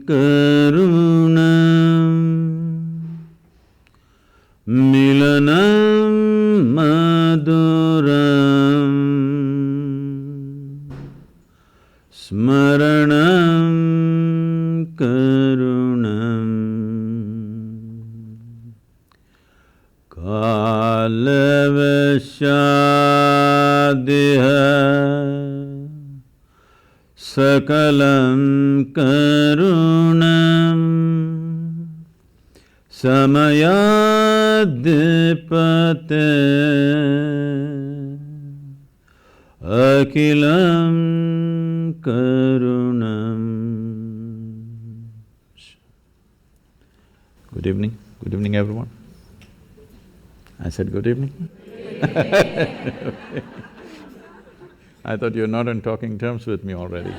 karunam milanam maduram smaranam karunam kalavashadiha sakalam karunam samayadipate akilam karunam. Good evening. Good evening, everyone. I said good evening. I thought you're not on talking terms with me already.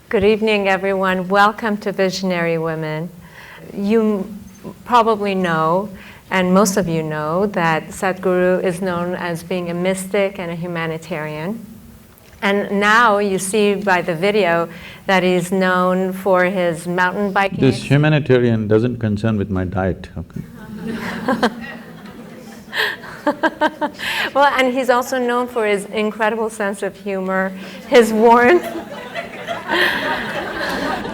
Good evening, everyone. Welcome to Visionary Women. You probably know, and most of you know, that Sadhguru is known as being a mystic and a humanitarian. And now you see by the video that he's known for his mountain biking. This humanitarian doesn't concern with my diet, okay? Well, and he's also known for his incredible sense of humor, his warmth.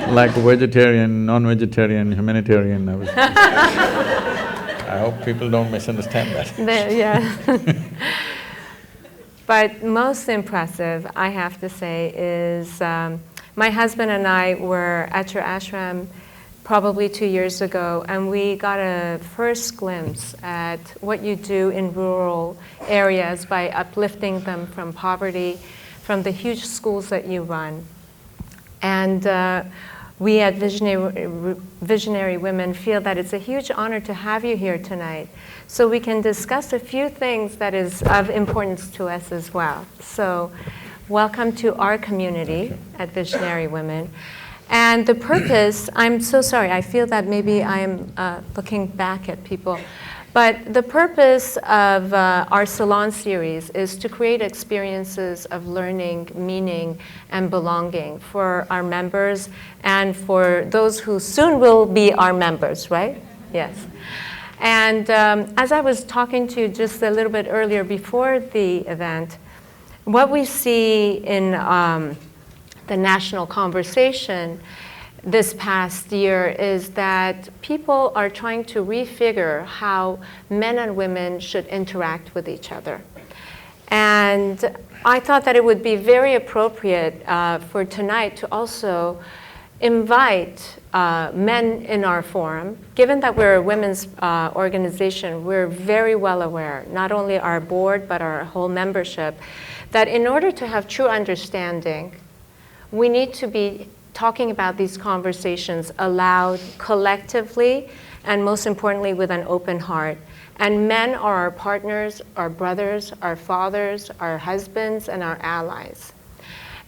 Like vegetarian, non-vegetarian, humanitarian, I was… I hope people don't misunderstand that. Yeah. But most impressive, I have to say, is my husband and I were at your ashram probably 2 years ago, and we got a first glimpse at what you do in rural areas by uplifting them from poverty, from the huge schools that you run. And we at Visionary Women feel that it's a huge honor to have you here tonight, so we can discuss a few things that is of importance to us as well. So, welcome to our community at Visionary Women. And the purpose, I'm so sorry, I feel that maybe I'm looking back at people, but the purpose of our salon series is to create experiences of learning, meaning, and belonging for our members and for those who soon will be our members, right? Yes. And as I was talking to you just a little bit earlier before the event, what we see in the national conversation this past year is that people are trying to refigure how men and women should interact with each other. And I thought that it would be very appropriate for tonight to also invite men in our forum. Given that we're a women's organization, we're very well aware, not only our board, but our whole membership, that in order to have true understanding, we need to be talking about these conversations aloud, collectively, and most importantly, with an open heart. And men are our partners, our brothers, our fathers, our husbands, and our allies.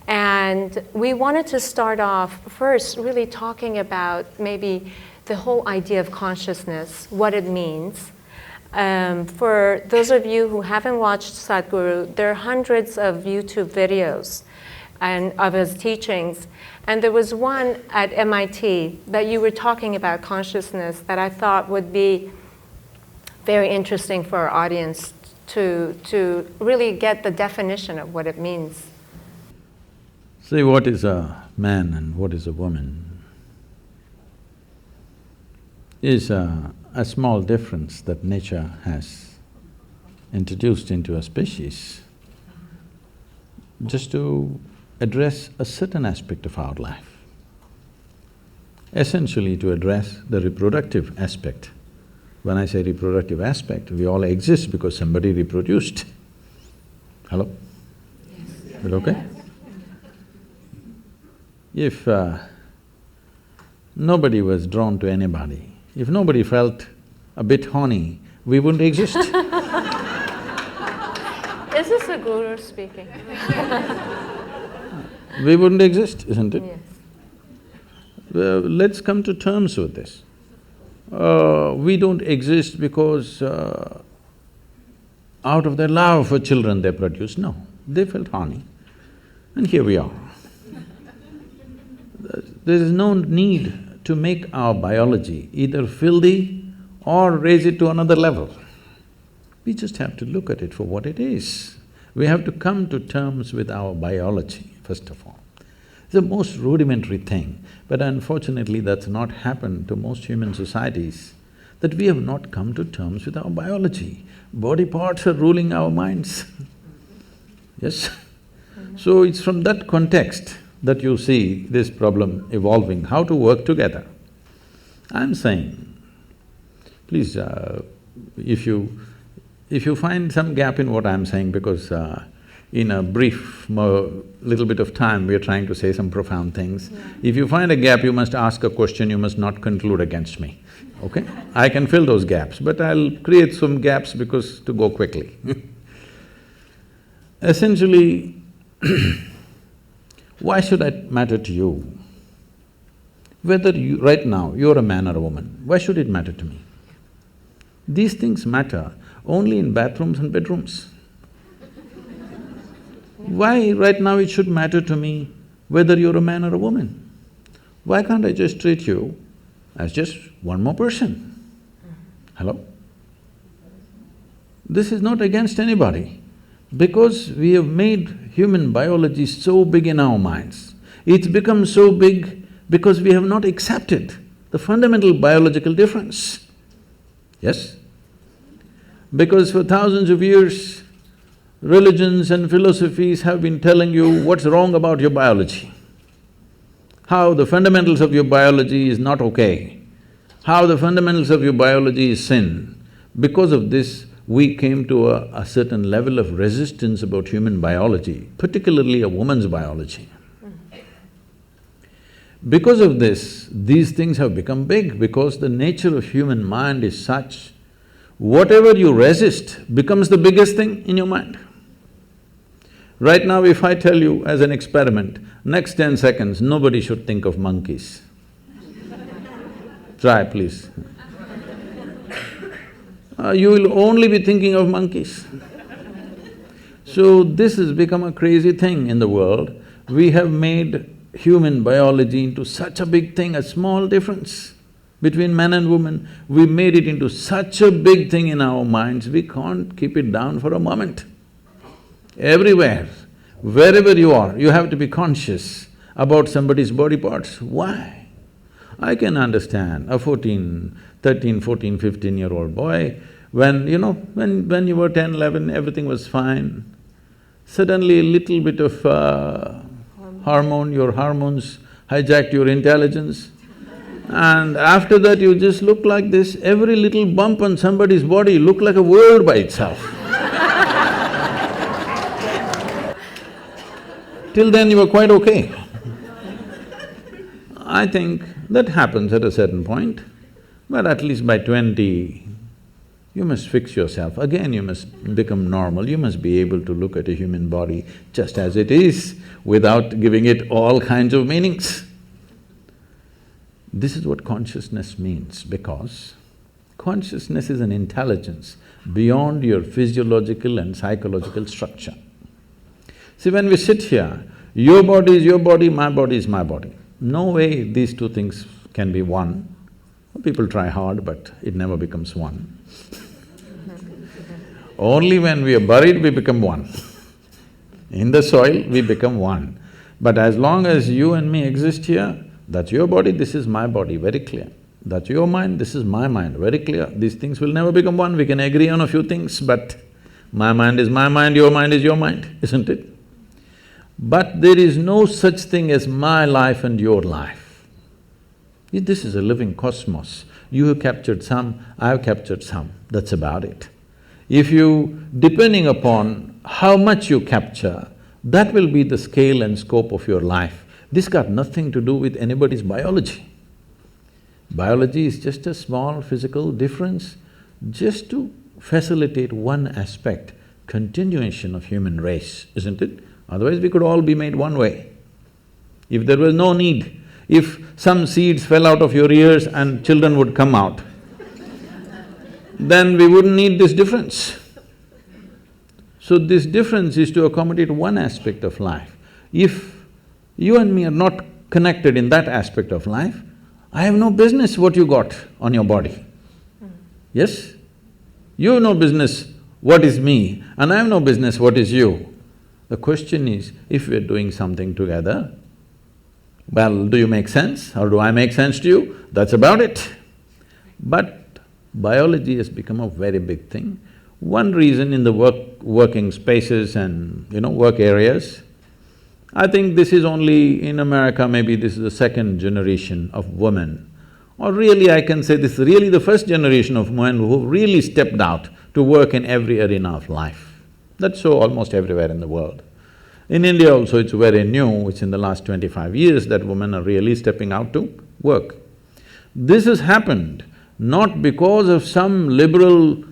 And we wanted to start off first really talking about maybe the whole idea of consciousness, what it means. For those of you who haven't watched Sadhguru, there are hundreds of YouTube videos and of his teachings. And there was one at MIT that you were talking about consciousness that I thought would be very interesting for our audience to really get the definition of what it means. See, what is a man and what is a woman is a small difference that nature has introduced into a species just to address a certain aspect of our life, essentially to address the reproductive aspect. When I say reproductive aspect, we all exist because somebody reproduced. Hello? Yes. Is it okay? If nobody was drawn to anybody, if nobody felt a bit horny, we wouldn't exist. Is this a guru speaking? We wouldn't exist, isn't it? Yes. Let's come to terms with this. We don't exist because out of their love for children they produce, no. They felt horny, and here we are. there is no need to make our biology either filthy or raise it to another level. We just have to look at it for what it is. We have to come to terms with our biology, first of all. It's the most rudimentary thing, but unfortunately that's not happened to most human societies, that we have not come to terms with our biology. Body parts are ruling our minds. Yes? So it's from that context that you see this problem evolving, how to work together. I'm saying, please, if you find some gap in what I'm saying, because in a brief little bit of time, we are trying to say some profound things. Yeah. If you find a gap, you must ask a question, you must not conclude against me, okay? I can fill those gaps, but I'll create some gaps because to go quickly. Essentially, why should it matter to you? Whether you… right now, you're a man or a woman, why should it matter to me? These things matter only in bathrooms and bedrooms. Why right now it should matter to me whether you're a man or a woman? Why can't I just treat you as just one more person? Hello? This is not against anybody, because we have made human biology so big in our minds. It's become so big because we have not accepted the fundamental biological difference. Yes? Because for thousands of years, religions and philosophies have been telling you what's wrong about your biology, how the fundamentals of your biology is not okay, how the fundamentals of your biology is sin. Because of this, we came to a certain level of resistance about human biology, particularly a woman's biology. Because of this, these things have become big, because the nature of human mind is such, whatever you resist becomes the biggest thing in your mind. Right now, if I tell you as an experiment, next 10 seconds, nobody should think of monkeys. Try, please. You will only be thinking of monkeys. So this has become a crazy thing in the world. We have made human biology into such a big thing, a small difference between man and woman. We made it into such a big thing in our minds, we can't keep it down for a moment. Everywhere, wherever you are, you have to be conscious about somebody's body parts. Why? I can understand a 13, 14, 15-year-old boy, when you were 10, 11, everything was fine. Suddenly a little bit of your hormones hijacked your intelligence, and after that you just look like this. Every little bump on somebody's body looked like a world by itself. Till then you were quite okay. I think that happens at a certain point, but at least by 20, you must fix yourself. Again, you must become normal, you must be able to look at a human body just as it is, without giving it all kinds of meanings. This is what consciousness means, because consciousness is an intelligence beyond your physiological and psychological structure. See, when we sit here, your body is your body, my body is my body. No way these two things can be one. People try hard, but it never becomes one. Only when we are buried, we become one. In the soil, we become one. But as long as you and me exist here, that's your body, this is my body, very clear. That's your mind, this is my mind, very clear. These things will never become one. We can agree on a few things, but my mind is my mind, your mind is your mind, isn't it? But there is no such thing as my life and your life. This is a living cosmos. You have captured some, I have captured some, that's about it. If you… depending upon how much you capture, that will be the scale and scope of your life. This got nothing to do with anybody's biology. Biology is just a small physical difference, just to facilitate one aspect, continuation of human race, isn't it? Otherwise we could all be made one way. If there was no need, if some seeds fell out of your ears and children would come out, then we wouldn't need this difference. So this difference is to accommodate one aspect of life. If you and me are not connected in that aspect of life, I have no business what you got on your body. Yes? You have no business what is me and I have no business what is you. The question is, if we're doing something together, well, do you make sense or do I make sense to you? That's about it. But biology has become a very big thing. One reason in the working spaces and, work areas, I think this is only in America, maybe this is the second generation of women. Or really I can say this is really the first generation of women who really stepped out to work in every arena of life. That's so almost everywhere in the world. In India also it's very new, it's in the last 25 years that women are really stepping out to work. This has happened not because of some liberal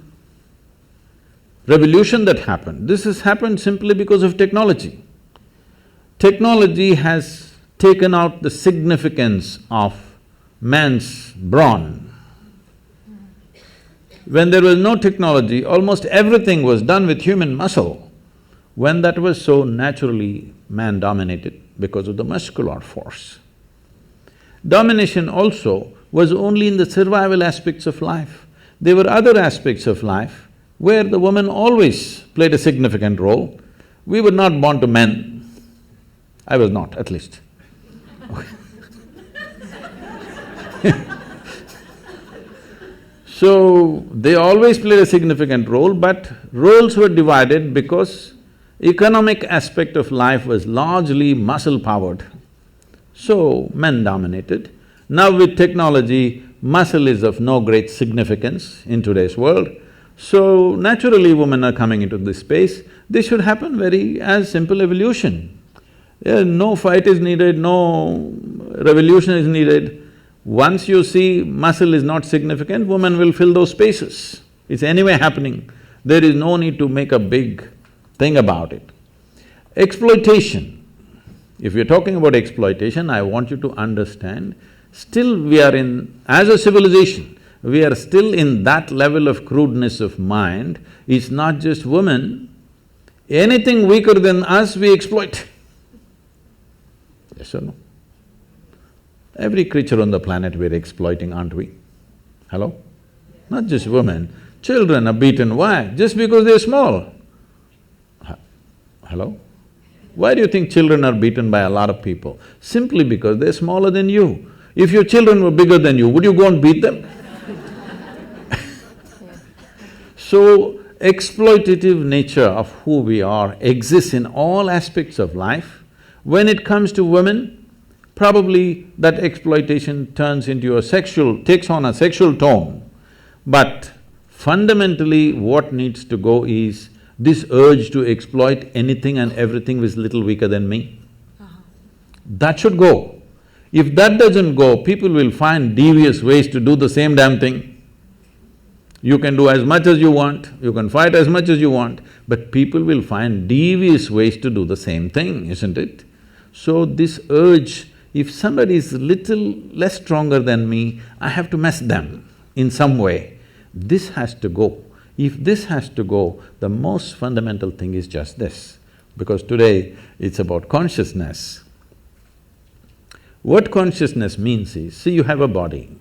revolution that happened, this has happened simply because of technology. Technology has taken out the significance of man's brawn. When there was no technology, almost everything was done with human muscle. When that was so naturally man-dominated because of the muscular force. Domination also was only in the survival aspects of life. There were other aspects of life where the woman always played a significant role. We were not born to men. I was not, at least. So, they always played a significant role, but roles were divided because economic aspect of life was largely muscle-powered. So, men dominated. Now with technology, muscle is of no great significance in today's world. So, naturally women are coming into this space. This should happen as simple evolution. No fight is needed, no revolution is needed. Once you see muscle is not significant, women will fill those spaces. It's anyway happening. There is no need to make a big thing about it. Exploitation. If you're talking about exploitation, I want you to understand, still we are as a civilization, we are still in that level of crudeness of mind. It's not just women, anything weaker than us we exploit. Yes or no? Every creature on the planet we're exploiting, aren't we? Hello? Not just women, children are beaten. Why? Just because they're small. Hello? Why do you think children are beaten by a lot of people? Simply because they're smaller than you. If your children were bigger than you, would you go and beat them? So, exploitative nature of who we are exists in all aspects of life. When it comes to women, probably that exploitation turns into takes on a sexual tone. But fundamentally what needs to go is this urge to exploit anything and everything which is little weaker than me. That should go. If that doesn't go, people will find devious ways to do the same damn thing. You can do as much as you want, you can fight as much as you want, but people will find devious ways to do the same thing, isn't it? So this urge, if somebody is little less stronger than me, I have to mess them in some way. This has to go. If this has to go, the most fundamental thing is just this, because today it's about consciousness. What consciousness means is, see, you have a body.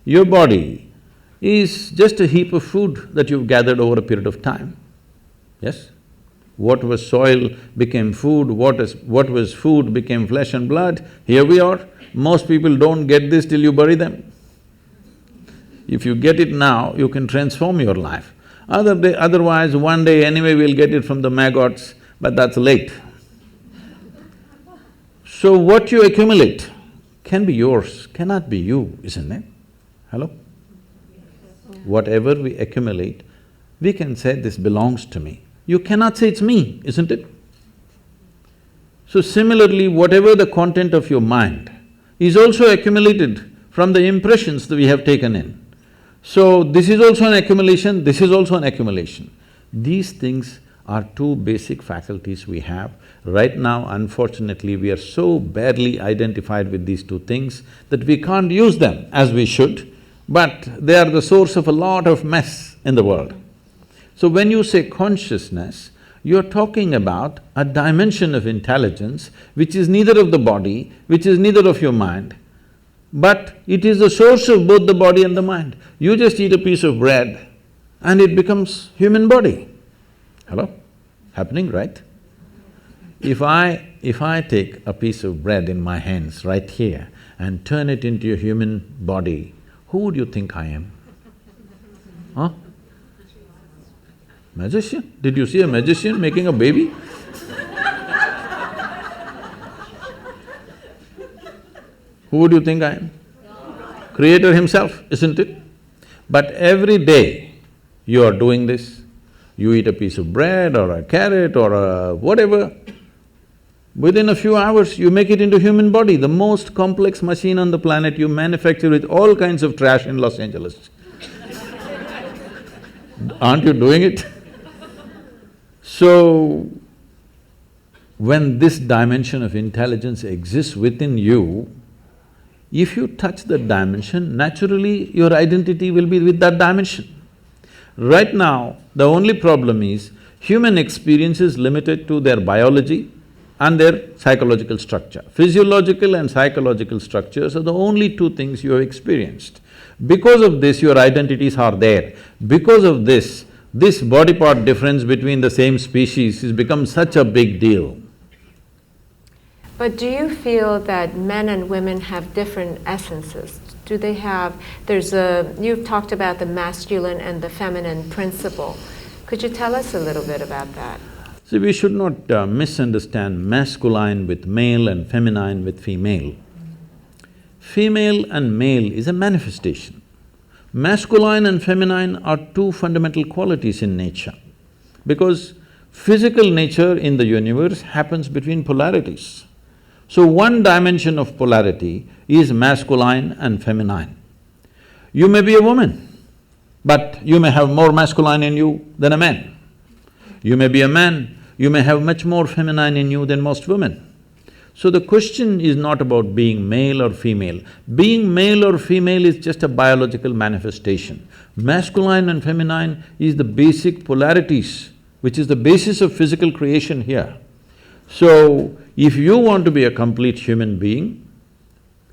Your body is just a heap of food that you've gathered over a period of time, yes? What was soil became food, what was food became flesh and blood, here we are. Most people don't get this till you bury them. If you get it now, you can transform your life. Otherwise, one day anyway we'll get it from the maggots, but that's late. So what you accumulate can be yours, cannot be you, isn't it? Hello? Whatever we accumulate, we can say this belongs to me. You cannot say it's me, isn't it? So similarly, whatever the content of your mind is also accumulated from the impressions that we have taken in. So this is also an accumulation, this is also an accumulation. These things are two basic faculties we have. Right now, unfortunately, we are so badly identified with these two things that we can't use them as we should, but they are the source of a lot of mess in the world. So when you say consciousness, You're talking about a dimension of intelligence which is neither of the body, which is neither of your mind, but it is the source of both the body and the mind. You just eat a piece of bread and it becomes human body. Hello? Happening, right? If I take a piece of bread in my hands right here and turn it into a human body, who would you think I am? Huh? Magician? Did you see a magician making a baby? Who would you think I am? Creator himself, isn't it? But every day you are doing this, you eat a piece of bread or a carrot or a whatever, within a few hours you make it into human body, the most complex machine on the planet. You manufacture with all kinds of trash in Los Angeles. Aren't you doing it? So, when this dimension of intelligence exists within you, if you touch that dimension, naturally your identity will be with that dimension. Right now, the only problem is human experience is limited to their biology and their psychological structure. Physiological and psychological structures are the only two things you have experienced. Because of this, your identities are there. Because of this body part difference between the same species has become such a big deal. But do you feel that men and women have different essences? Do they have… you've talked about the masculine and the feminine principle. Could you tell us a little bit about that? See, we should not misunderstand masculine with male and feminine with female. Female and male is a manifestation. Masculine and feminine are two fundamental qualities in nature, because physical nature in the universe happens between polarities. So one dimension of polarity is masculine and feminine. You may be a woman, but you may have more masculine in you than a man. You may be a man, you may have much more feminine in you than most women. So the question is not about being male or female. Being male or female is just a biological manifestation. Masculine and feminine is the basic polarities, which is the basis of physical creation here. So, if you want to be a complete human being,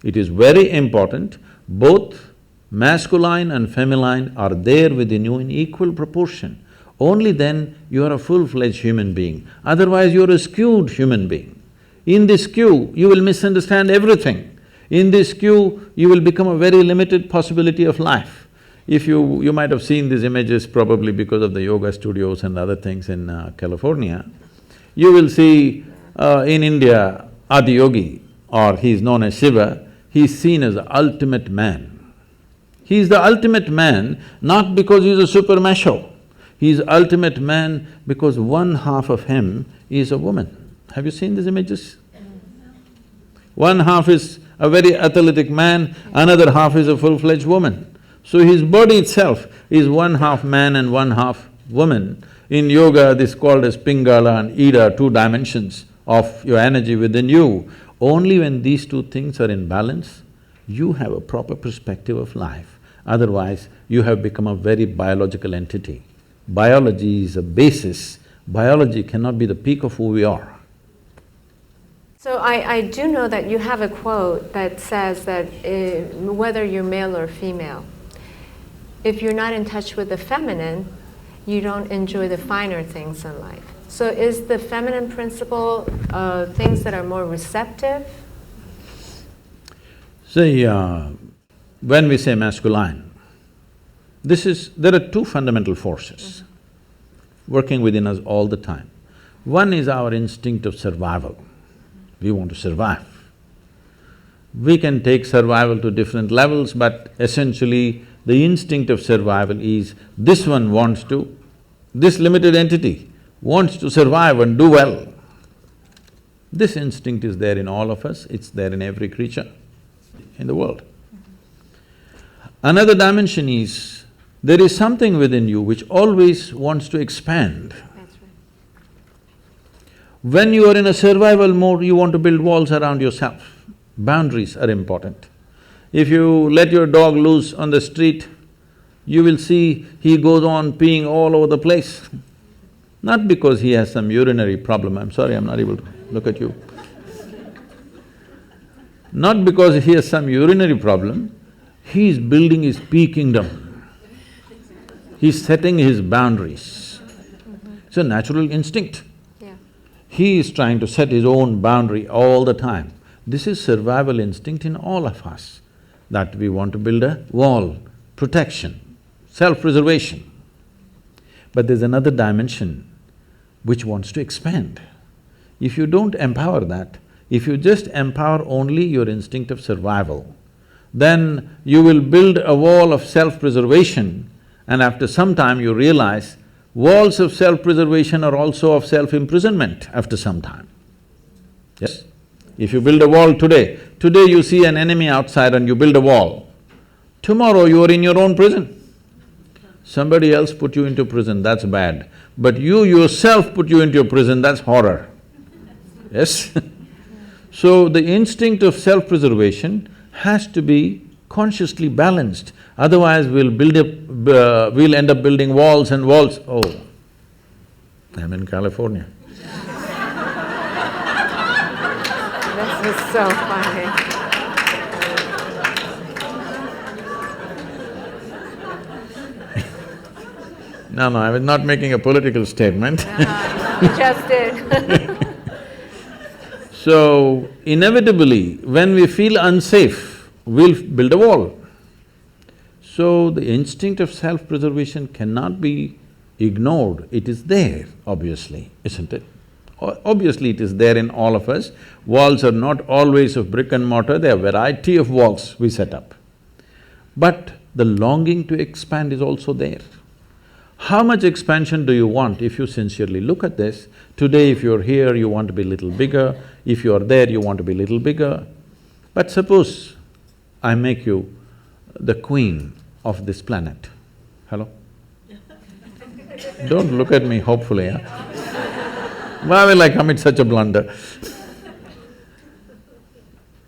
it is very important both masculine and feminine are there within you in equal proportion. Only then you are a full-fledged human being, otherwise you are a skewed human being. In this skew, you will misunderstand everything. In this skew, you will become a very limited possibility of life. If you might have seen these images probably because of the yoga studios and other things in California. You will see in India, Adi Yogi, or he is known as Shiva, he is seen as the ultimate man. He is the ultimate man not because he is a super macho, he is ultimate man because one half of him is a woman. Have you seen these images? One half is a very athletic man, another half is a full-fledged woman. So his body itself is one half man and one half woman. In yoga, this is called as Pingala and Ida, two dimensions of your energy within you. Only when these two things are in balance, you have a proper perspective of life. Otherwise, you have become a very biological entity. Biology is a basis. Biology cannot be the peak of who we are. So I do know that you have a quote that says that whether you're male or female, if you're not in touch with the feminine, you don't enjoy the finer things in life. So is the feminine principle things that are more receptive? See, when we say masculine, there are two fundamental forces working within us all the time. One is our instinct of survival. We want to survive. We can take survival to different levels, but essentially the instinct of survival is this one wants to, this limited entity wants to survive and do well. This instinct is there in all of us, it's there in every creature in the world. Another dimension is, there is something within you which always wants to expand. When you are in a survival mode, you want to build walls around yourself. Boundaries are important. If you let your dog loose on the street, you will see he goes on peeing all over the place. Not because he has some urinary problem, I'm sorry, I'm not able to look at you. Not because he has some urinary problem, he is building his pea kingdom. He's setting his boundaries. It's a natural instinct. Yeah. He is trying to set his own boundary all the time. This is survival instinct in all of us, that we want to build a wall, protection, self-preservation. But there's another dimension which wants to expand. If you don't empower that, if you just empower only your instinct of survival, then you will build a wall of self-preservation, and after some time you realize walls of self-preservation are also of self-imprisonment after some time. Yes? If you build a wall today you see an enemy outside and you build a wall. Tomorrow you are in your own prison. Somebody else put you into prison, that's bad. But you yourself put you into a prison, that's horror. Yes? So the instinct of self-preservation has to be consciously balanced, otherwise we'll we'll end up building walls and walls. Oh, I'm in California. This is so funny. No, I was not making a political statement. You just did. So, inevitably, when we feel unsafe, we'll build a wall. So, the instinct of self-preservation cannot be ignored, it is there, obviously, isn't it? Obviously, it is there in all of us. Walls are not always of brick and mortar, there are a variety of walls we set up. But the longing to expand is also there. How much expansion do you want if you sincerely look at this? Today if you're here, you want to be a little bigger, if you're there, you want to be a little bigger. But suppose I make you the queen of this planet. Hello? Don't look at me hopefully, huh? Why will I commit such a blunder?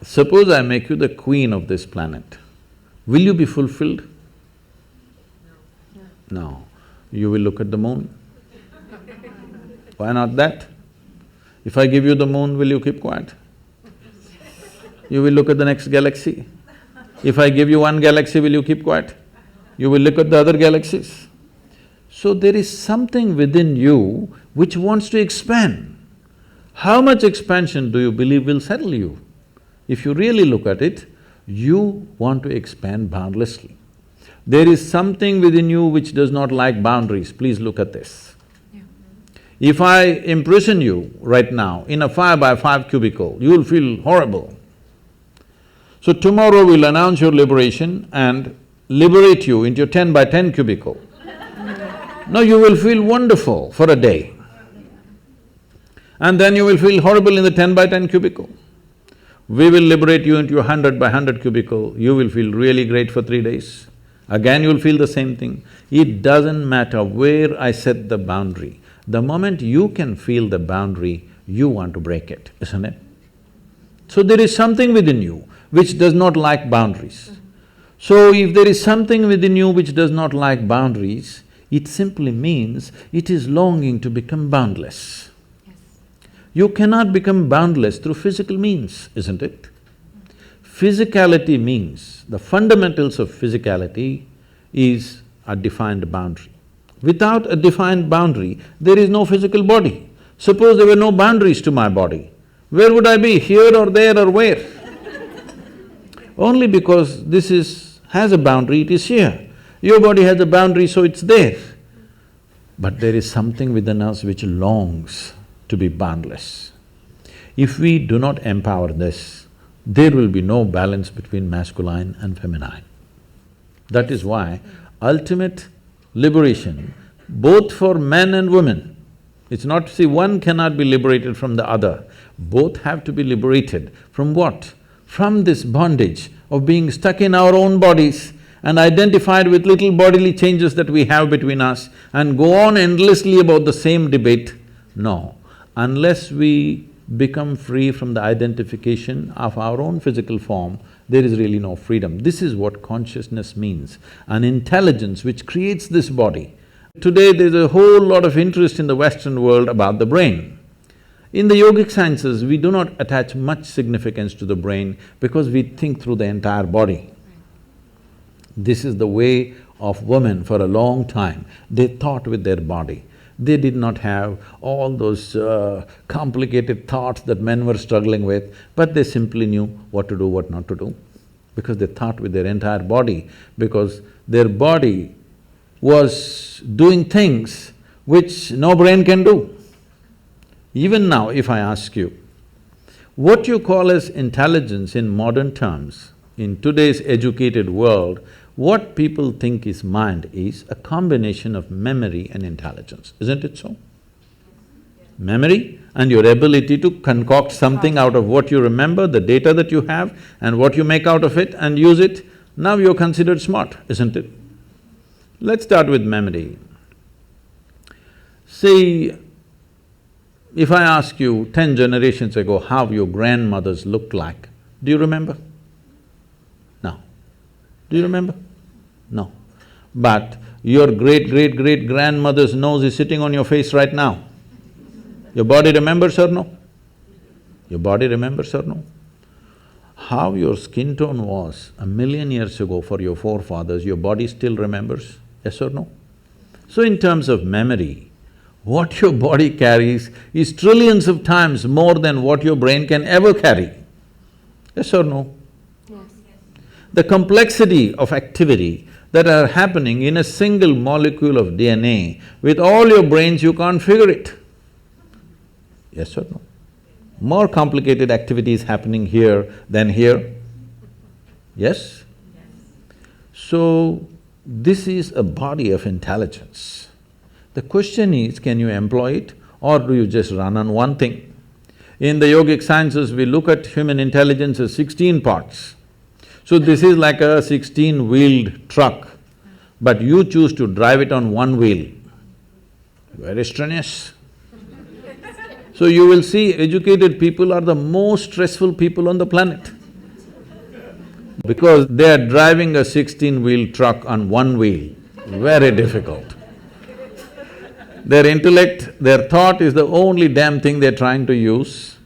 Suppose I make you the queen of this planet, will you be fulfilled? No. You will look at the moon. Why not that? If I give you the moon, will you keep quiet? You will look at the next galaxy. If I give you one galaxy, will you keep quiet? You will look at the other galaxies. So there is something within you which wants to expand. How much expansion do you believe will settle you? If you really look at it, you want to expand boundlessly. There is something within you which does not like boundaries, please look at this. Yeah. If I imprison you right now in a 5x5 cubicle, you will feel horrible. So tomorrow we'll announce your liberation and liberate you into your 10x10 cubicle. Now you will feel wonderful for a day. And then you will feel horrible in the 10x10 cubicle. We will liberate you into your 100x100 cubicle, you will feel really great for 3 days. Again you'll feel the same thing. It doesn't matter where I set the boundary. The moment you can feel the boundary, you want to break it, isn't it? So there is something within you which does not like boundaries. So if there is something within you which does not like boundaries, it simply means it is longing to become boundless. Yes. You cannot become boundless through physical means, isn't it? Physicality means, the fundamentals of physicality is a defined boundary. Without a defined boundary, there is no physical body. Suppose there were no boundaries to my body, where would I be, here or there or where? Only because has a boundary, it is here. Your body has a boundary, so it's there. But there is something within us which longs to be boundless. If we do not empower this, there will be no balance between masculine and feminine. That is why ultimate liberation, both for men and women, it's not… see, one cannot be liberated from the other. Both have to be liberated from what? From this bondage of being stuck in our own bodies and identified with little bodily changes that we have between us and go on endlessly about the same debate. No, unless we become free from the identification of our own physical form, there is really no freedom. This is what consciousness means, an intelligence which creates this body, Today there's a whole lot of interest in the Western world about the brain. In the yogic sciences, we do not attach much significance to the brain because we think through the entire body. This is the way of women for a long time. They thought with their body. They did not have all those complicated thoughts that men were struggling with, but they simply knew what to do, what not to do, because they thought with their entire body, because their body was doing things which no brain can do. Even now, if I ask you, what you call as intelligence in modern terms, in today's educated world, what people think is mind is a combination of memory and intelligence, isn't it so? Memory and your ability to concoct something out of what you remember, the data that you have, and what you make out of it and use it, now you're considered smart, isn't it? Let's start with memory. See, if I ask you 10 generations ago how your grandmothers looked like, do you remember? No. Do you remember? No. But your great-great-great-grandmother's nose is sitting on your face right now. Your body remembers or no? Your body remembers or no? How your skin tone was 1,000,000 years ago for your forefathers, your body still remembers, yes or no? So in terms of memory, what your body carries is trillions of times more than what your brain can ever carry, yes or no? Yes. The complexity of activity that are happening in a single molecule of DNA, with all your brains you can't figure it, yes or no? More complicated activity is happening here than here, yes? So, this is a body of intelligence. The question is, can you employ it or do you just run on one thing? In the yogic sciences, we look at human intelligence as 16 parts. So this is like a 16-wheeled truck, but you choose to drive it on one wheel. Very strenuous. So you will see educated people are the most stressful people on the planet because they are driving a 16-wheel truck on one wheel, very difficult. Their intellect, their thought is the only damn thing they're trying to use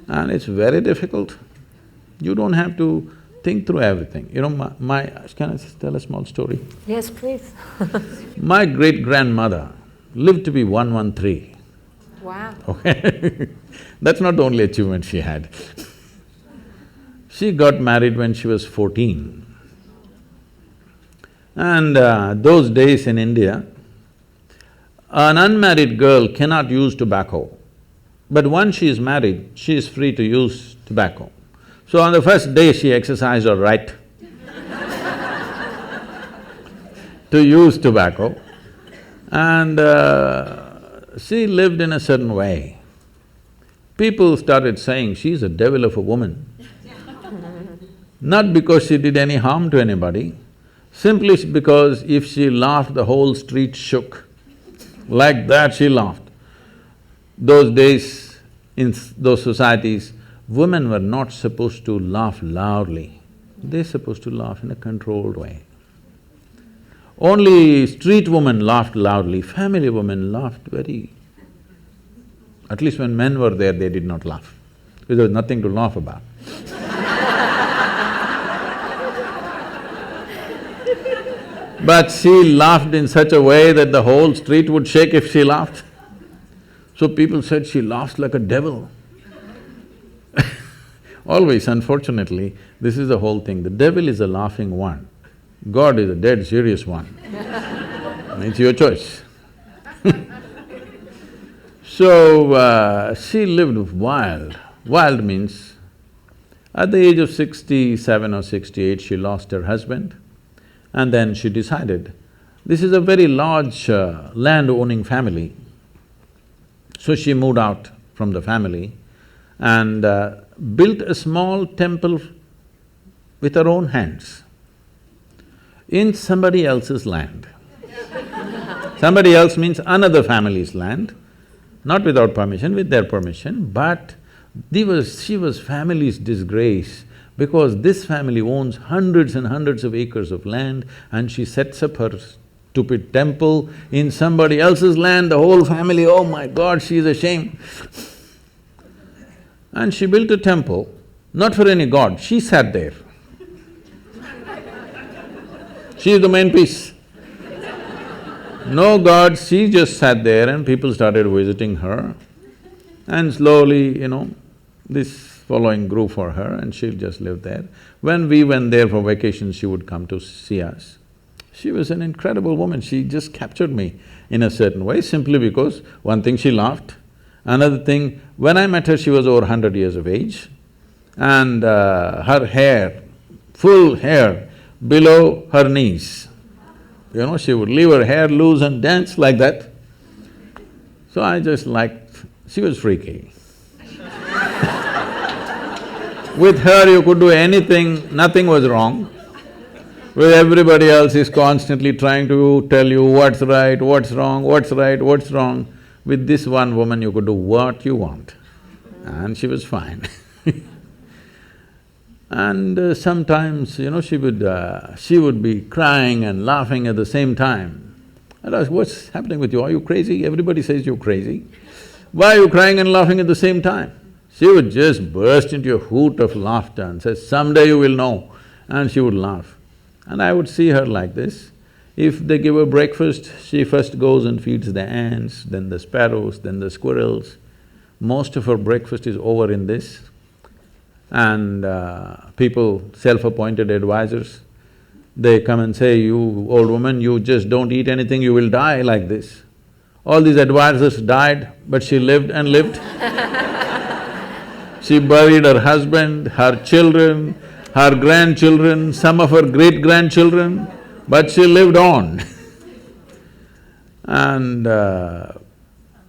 and it's very difficult. You don't have to think through everything. You know, can I just tell a small story? Yes, please. My great-grandmother lived to be 113. Wow. Okay that's not the only achievement she had. She got married when she was 14. And those days in India, an unmarried girl cannot use tobacco, but once she is married, she is free to use tobacco. So on the first day, she exercised her right to use tobacco, and she lived in a certain way. People started saying, she's a devil of a woman. Not because she did any harm to anybody, simply because if she laughed, the whole street shook. Like that she laughed. Those days, in those societies, women were not supposed to laugh loudly. They're supposed to laugh in a controlled way. Only street women laughed loudly, family women laughed very… At least when men were there, they did not laugh, because there was nothing to laugh about. But she laughed in such a way that the whole street would shake if she laughed. So people said she laughs like a devil. Always, unfortunately, this is the whole thing. The devil is a laughing one. God is a dead serious one. It's your choice. So, she lived wild. Wild means, at the age of 67 or 68, she lost her husband, and then she decided, this is a very large land-owning family. So she moved out from the family and built a small temple with her own hands in somebody else's land. Somebody else means another family's land, not without permission, with their permission, but she was family's disgrace because this family owns hundreds and hundreds of acres of land and she sets up her stupid temple in somebody else's land, the whole family, oh my God, she's ashamed. And she built a temple, not for any god, she sat there. She is the main piece. No god, she just sat there and people started visiting her. And slowly, this following grew for her and she'll just live there. When we went there for vacation, she would come to see us. She was an incredible woman, she just captured me in a certain way simply because one thing, she laughed. Another thing, when I met her, she was over 100 years of age and her hair, full hair below her knees. She would leave her hair loose and dance like that. So I just liked… she was freaky. With her you could do anything, nothing was wrong. With everybody else is constantly trying to tell you what's right, what's wrong, what's right, what's wrong. With this one woman you could do what you want, and she was fine. And sometimes, she would be crying and laughing at the same time. I'd ask, what's happening with you? Are you crazy? Everybody says you're crazy. Why are you crying and laughing at the same time? She would just burst into a hoot of laughter and say, someday you will know, and she would laugh. And I would see her like this. If they give her breakfast, she first goes and feeds the ants, then the sparrows, then the squirrels. Most of her breakfast is over in this. And people, self-appointed advisors, they come and say, you old woman, you just don't eat anything, you will die like this. All these advisors died, but she lived and lived. She buried her husband, her children, her grandchildren, some of her great-grandchildren, but she lived on. And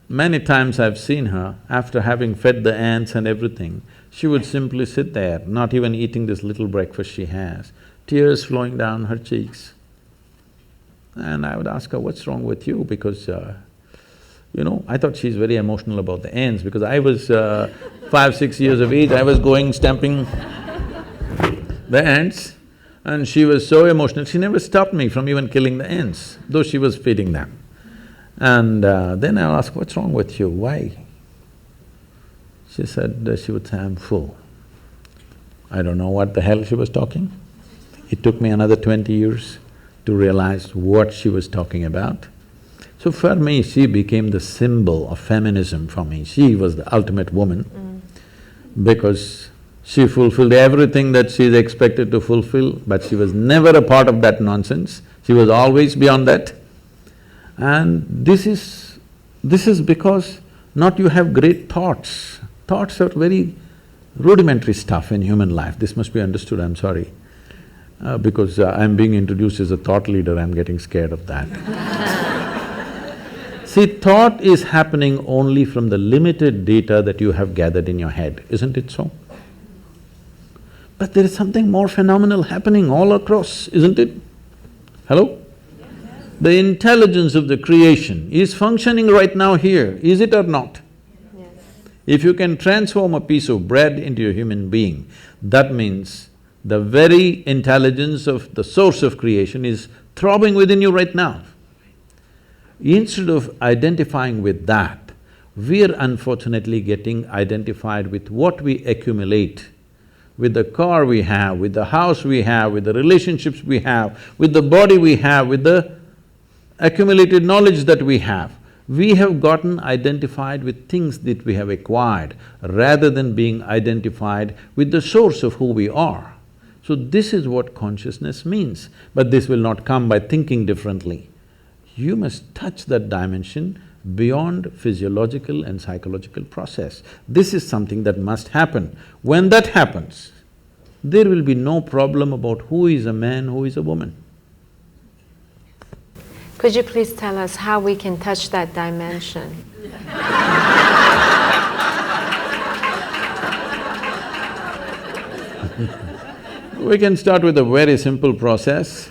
many times I've seen her, after having fed the ants and everything, she would simply sit there, not even eating this little breakfast she has, tears flowing down her cheeks. And I would ask her, what's wrong with you? Because, I thought she's very emotional about the ants because I was 5, 6 years of age, I was going stamping the ants and she was so emotional, she never stopped me from even killing the ants, though she was feeding them. And then I'll ask, what's wrong with you, why? She said, she would say, I'm full. I don't know what the hell she was talking. It took me another 20 years to realize what she was talking about. So for me, she became the symbol of feminism for me. She was the ultimate woman because she fulfilled everything that she is expected to fulfill, but she was never a part of that nonsense. She was always beyond that. And this is because not you have great thoughts. Thoughts are very rudimentary stuff in human life. This must be understood, I'm sorry. Because I'm being introduced as a thought leader, I'm getting scared of that. See, thought is happening only from the limited data that you have gathered in your head, isn't it so? But there is something more phenomenal happening all across, isn't it? Hello? The intelligence of the creation is functioning right now here, is it or not? Yes. If you can transform a piece of bread into a human being, that means the very intelligence of the source of creation is throbbing within you right now. Instead of identifying with that, we're unfortunately getting identified with what we accumulate, with the car we have, with the house we have, with the relationships we have, with the body we have, with the accumulated knowledge that we have. We have gotten identified with things that we have acquired rather than being identified with the source of who we are. So this is what consciousness means, but this will not come by thinking differently. You must touch that dimension beyond physiological and psychological process. This is something that must happen. When that happens, there will be no problem about who is a man, who is a woman. Could you please tell us how we can touch that dimension? We can start with a very simple process,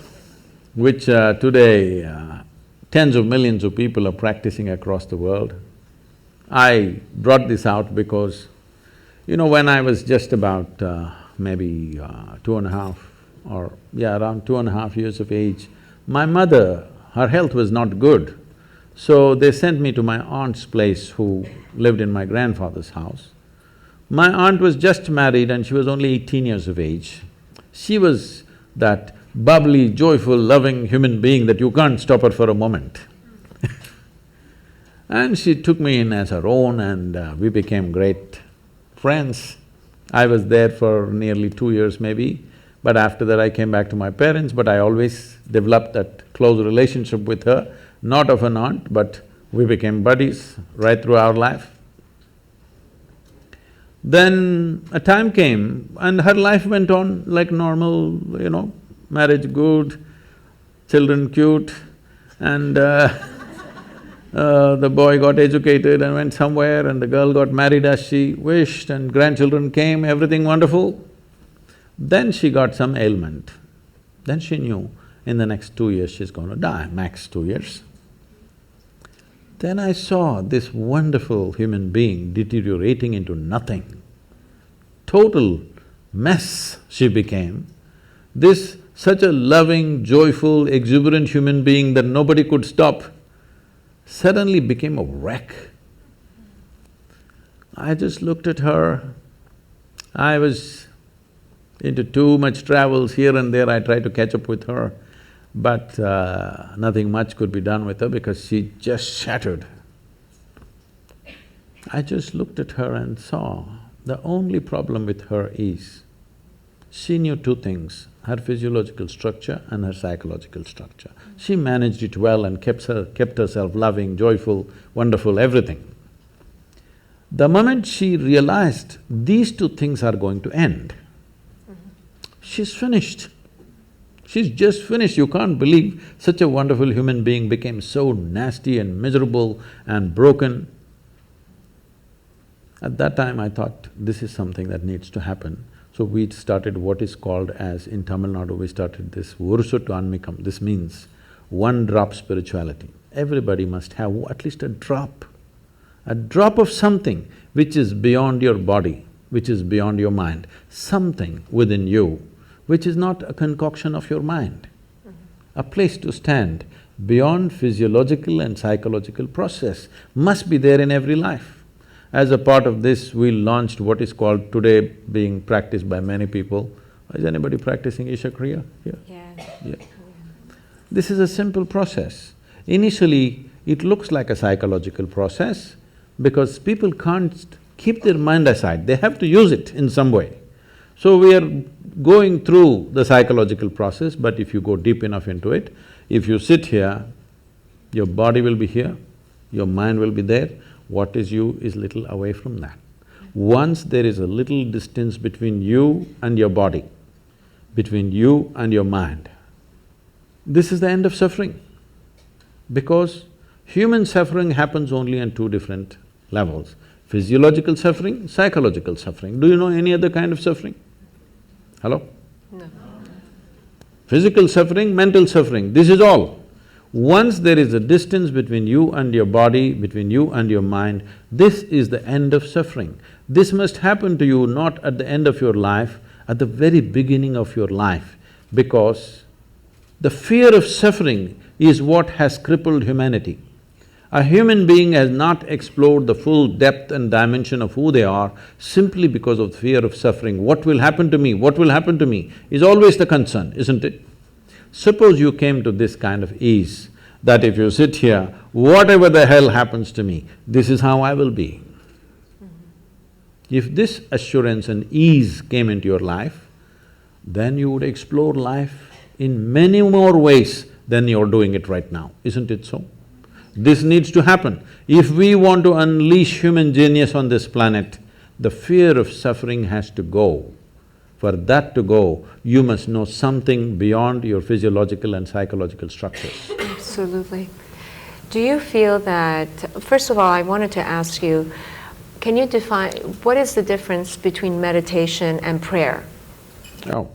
which today tens of millions of people are practicing across the world. I brought this out because, when I was just about maybe 2.5 or around 2.5 years of age, my mother, her health was not good. So they sent me to my aunt's place who lived in my grandfather's house. My aunt was just married and she was only 18 years of age. She was that bubbly, joyful, loving human being that you can't stop her for a moment. And she took me in as her own and we became great friends. I was there for nearly 2 years maybe, but after that I came back to my parents, but I always developed that close relationship with her, not of an aunt, but we became buddies right through our life. Then a time came and her life went on like normal, marriage good, children cute, and the boy got educated and went somewhere and the girl got married as she wished and grandchildren came, everything wonderful. Then she got some ailment. Then she knew in the next 2 years she's going to die, max 2 years. Then I saw this wonderful human being deteriorating into nothing. Total mess she became. This such a loving, joyful, exuberant human being that nobody could stop suddenly became a wreck. I just looked at her. I was into too much travels here and there, I tried to catch up with her, but nothing much could be done with her because she just shattered. I just looked at her and saw the only problem with her is she knew two things, her physiological structure and her psychological structure. She managed it well and kept herself loving, joyful, wonderful, everything. The moment she realized these two things are going to end, she's finished. She's just finished. You can't believe such a wonderful human being became so nasty and miserable and broken. At that time I thought, this is something that needs to happen. So we started what is called as, in Tamil Nadu, we started this Urusuttu Anmikam. This means one drop spirituality. Everybody must have at least a drop of something which is beyond your body, which is beyond your mind, something within you which is not a concoction of your mind. A place to stand beyond physiological and psychological process must be there in every life. As a part of this, we launched what is called today being practiced by many people. Is anybody practicing Isha Kriya here? Yeah. This is a simple process. Initially, it looks like a psychological process because people can't keep their mind aside, they have to use it in some way. So we are going through the psychological process, but if you go deep enough into it, if you sit here, your body will be here, your mind will be there, what is you is little away from that. Once there is a little distance between you and your body, between you and your mind, this is the end of suffering. Because human suffering happens only on two different levels, physiological suffering, psychological suffering. Do you know any other kind of suffering? Hello? No. Physical suffering, mental suffering, this is all. Once there is a distance between you and your body, between you and your mind, this is the end of suffering. This must happen to you not at the end of your life, at the very beginning of your life, because the fear of suffering is what has crippled humanity. A human being has not explored the full depth and dimension of who they are simply because of the fear of suffering. What will happen to me? What will happen to me? Is always the concern, isn't it? Suppose you came to this kind of ease, that if you sit here, whatever the hell happens to me, this is how I will be. If this assurance and ease came into your life, then you would explore life in many more ways than you're doing it right now, isn't it so? This needs to happen. If we want to unleash human genius on this planet, the fear of suffering has to go. For that to go, you must know something beyond your physiological and psychological structures. Absolutely. Do you feel that… First of all, I wanted to ask you, can you define… what is the difference between meditation and prayer? Oh.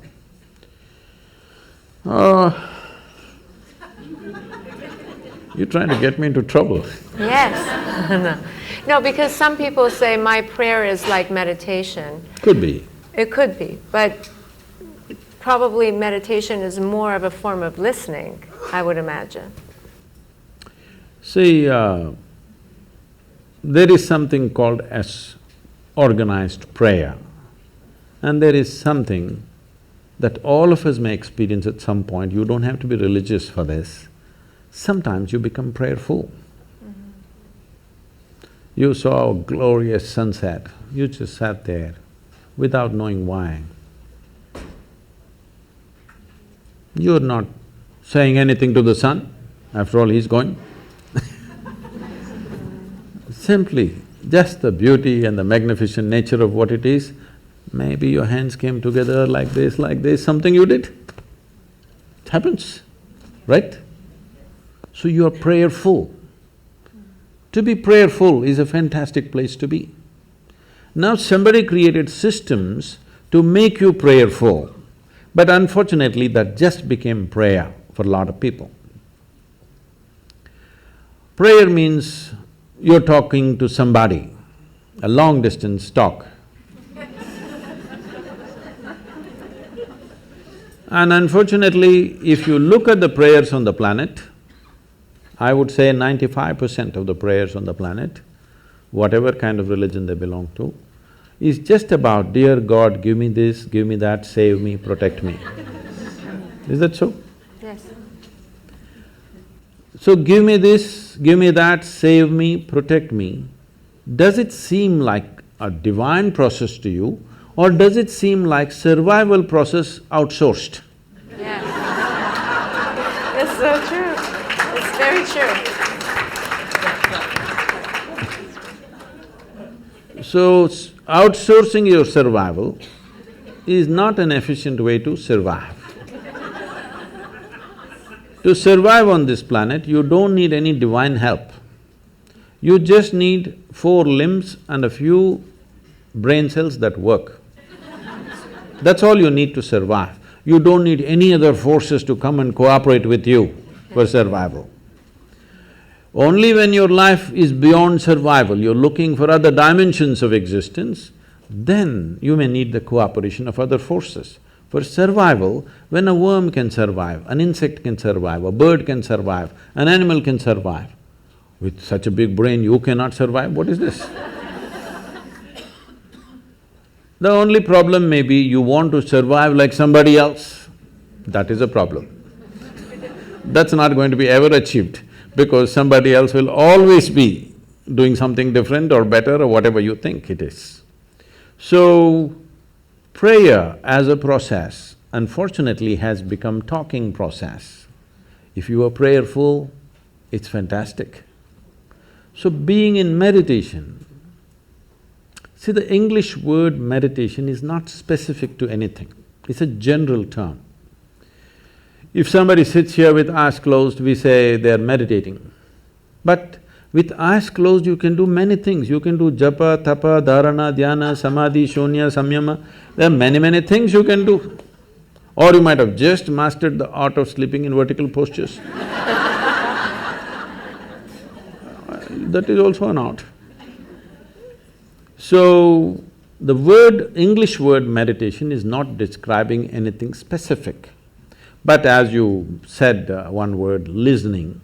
You're trying to get me into trouble. Yes. No, because some people say my prayer is like meditation. Could be. It could be, but probably meditation is more of a form of listening, I would imagine. See, there is something called as organized prayer, and there is something that all of us may experience at some point. You don't have to be religious for this. Sometimes you become prayerful. You saw a glorious sunset, you just sat there without knowing why. You're not saying anything to the sun, after all he's going. Simply, just the beauty and the magnificent nature of what it is, maybe your hands came together like this, something you did. It happens, right? So you are prayerful. To be prayerful is a fantastic place to be. Now somebody created systems to make you prayerful, but unfortunately that just became prayer for a lot of people. Prayer means you're talking to somebody, a long distance talk. And unfortunately, if you look at the prayers on the planet, I would say 95% of the prayers on the planet, whatever kind of religion they belong to, is just about, dear God, give me this, give me that, save me, protect me. Is that so? Yes. So give me this, give me that, save me, protect me. Does it seem like a divine process to you, or does it seem like survival process outsourced? Yes. It's so true. It's very true. So, outsourcing your survival is not an efficient way to survive. To survive on this planet, you don't need any divine help. You just need 4 limbs and a few brain cells that work. That's all you need to survive. You don't need any other forces to come and cooperate with you for survival. Only when your life is beyond survival, you're looking for other dimensions of existence, then you may need the cooperation of other forces. For survival, when a worm can survive, an insect can survive, a bird can survive, an animal can survive, with such a big brain you cannot survive, what is this? The only problem may be you want to survive like somebody else, that is a problem. That's not going to be ever achieved, because somebody else will always be doing something different or better or whatever you think it is. So, prayer as a process, unfortunately, has become talking process. If you are prayerful, it's fantastic. So being in meditation, see, the English word meditation is not specific to anything, it's a general term. If somebody sits here with eyes closed, we say they're meditating. But with eyes closed, you can do many things. You can do japa, tapa, dharana, dhyana, samadhi, shunya, samyama. There are many things you can do. Or you might have just mastered the art of sleeping in vertical postures. That is also an art. So, the word… English word meditation is not describing anything specific. But as you said one word, listening.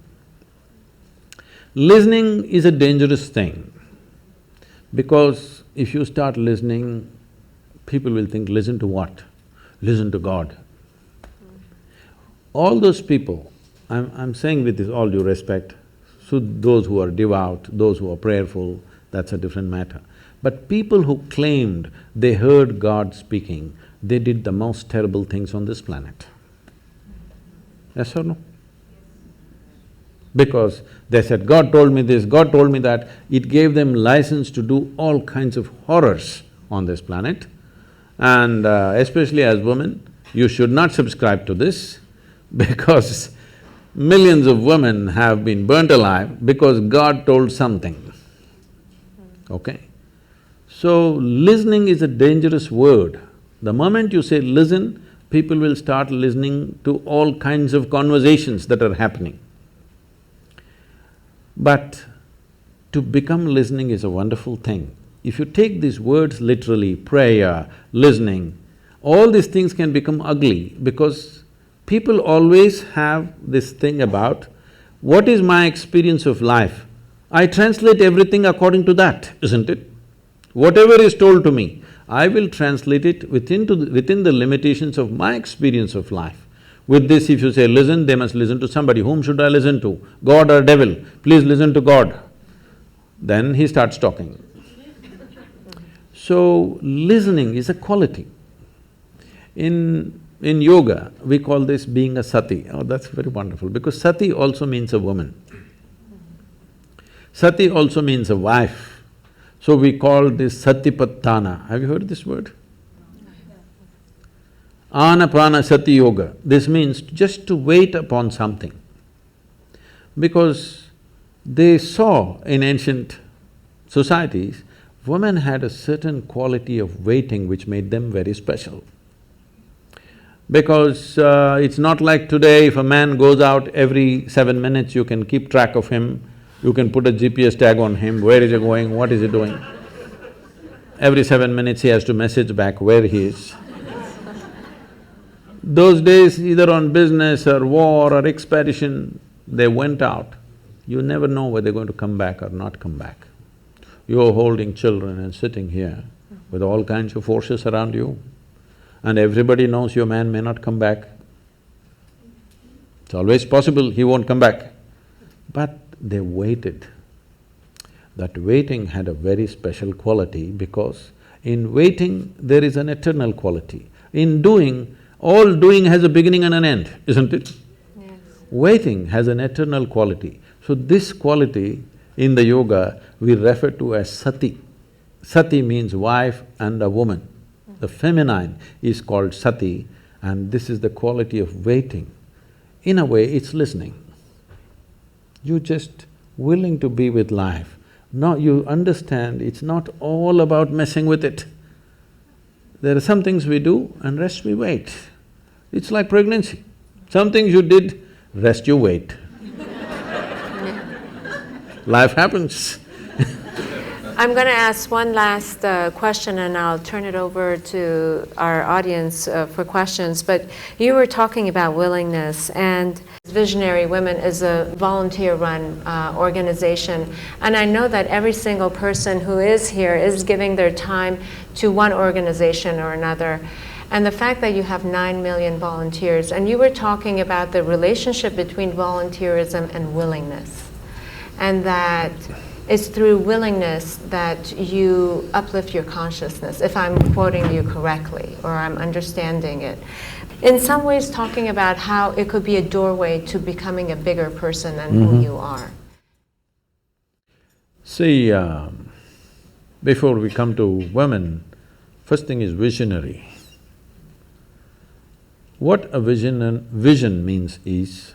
Listening is a dangerous thing, because if you start listening, people will think, listen to what? Listen to God. All those people, I'm saying with this all due respect, so those who are devout, those who are prayerful, that's a different matter. But people who claimed they heard God speaking, they did the most terrible things on this planet. Yes or no? Because they said, God told me this, God told me that, it gave them license to do all kinds of horrors on this planet. And especially as women, you should not subscribe to this because millions of women have been burnt alive because God told something, okay? So, listening is a dangerous word. The moment you say listen, people will start listening to all kinds of conversations that are happening. But to become listening is a wonderful thing. If you take these words literally, prayer, listening, all these things can become ugly because people always have this thing about What is my experience of life? I translate everything according to that, isn't it? Whatever is told to me, I will translate it within the limitations of my experience of life. With this, if you say, listen, they must listen to somebody. Whom should I listen to? God or devil? Please listen to God. Then he starts talking. So, listening is a quality. In yoga, we call this being a sati. Oh, that's very wonderful, because sati also means a woman. Sati also means a wife. So we call this satipatthana. Have you heard this word? Anapana sati yoga. This means just to wait upon something. Because they saw in ancient societies, women had a certain quality of waiting which made them very special. Because it's not like today, if a man goes out every 7 minutes, you can keep track of him, you can put a GPS tag on him, where is he going, what is he doing. Every 7 minutes he has to message back where he is. Those days, either on business or war or expedition, they went out. You never know whether they're going to come back or not come back. You're holding children and sitting here with all kinds of forces around you, and everybody knows your man may not come back. It's always possible he won't come back. But they waited. That waiting had a very special quality, because in waiting there is an eternal quality. In doing, all doing has a beginning and an end, isn't it? Yes. Waiting has an eternal quality. So this quality in the yoga we refer to as sati. Sati means wife and a woman. The feminine is called sati, and this is the quality of waiting. In a way, it's listening. You're just willing to be with life. Now you understand it's not all about messing with it. There are some things we do and rest we wait. It's like pregnancy. Some things you did, rest you wait. Life happens. I'm going to ask one last question, and I'll turn it over to our audience for questions. But you were talking about willingness, and Visionary Women is a volunteer-run organization. And I know that every single person who is here is giving their time to one organization or another. And the fact that you have 9 million volunteers, and you were talking about the relationship between volunteerism and willingness, and that it's through willingness that you uplift your consciousness, if I'm quoting you correctly, or I'm understanding it. In some ways talking about how it could be a doorway to becoming a bigger person than who you are. See, before we come to women, first thing is visionary. What a vision means is,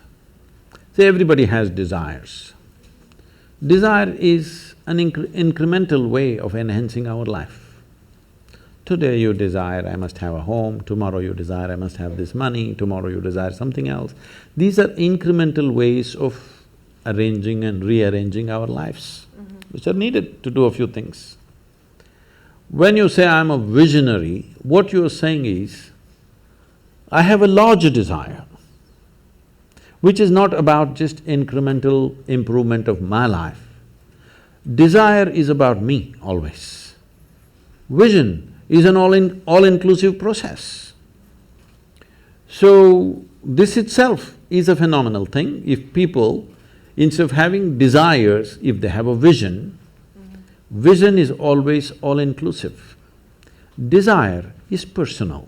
say everybody has desires. Desire is an incremental way of enhancing our life. Today you desire, I must have a home, tomorrow you desire, I must have this money, tomorrow you desire something else. These are incremental ways of arranging and rearranging our lives, which are needed to do a few things. When you say, I'm a visionary, what you're saying is, I have a larger desire, which is not about just incremental improvement of my life. Desire is about me always. Vision is an all-inclusive process. So, this itself is a phenomenal thing. If people, instead of having desires, if they have a vision, vision is always all-inclusive. Desire is personal.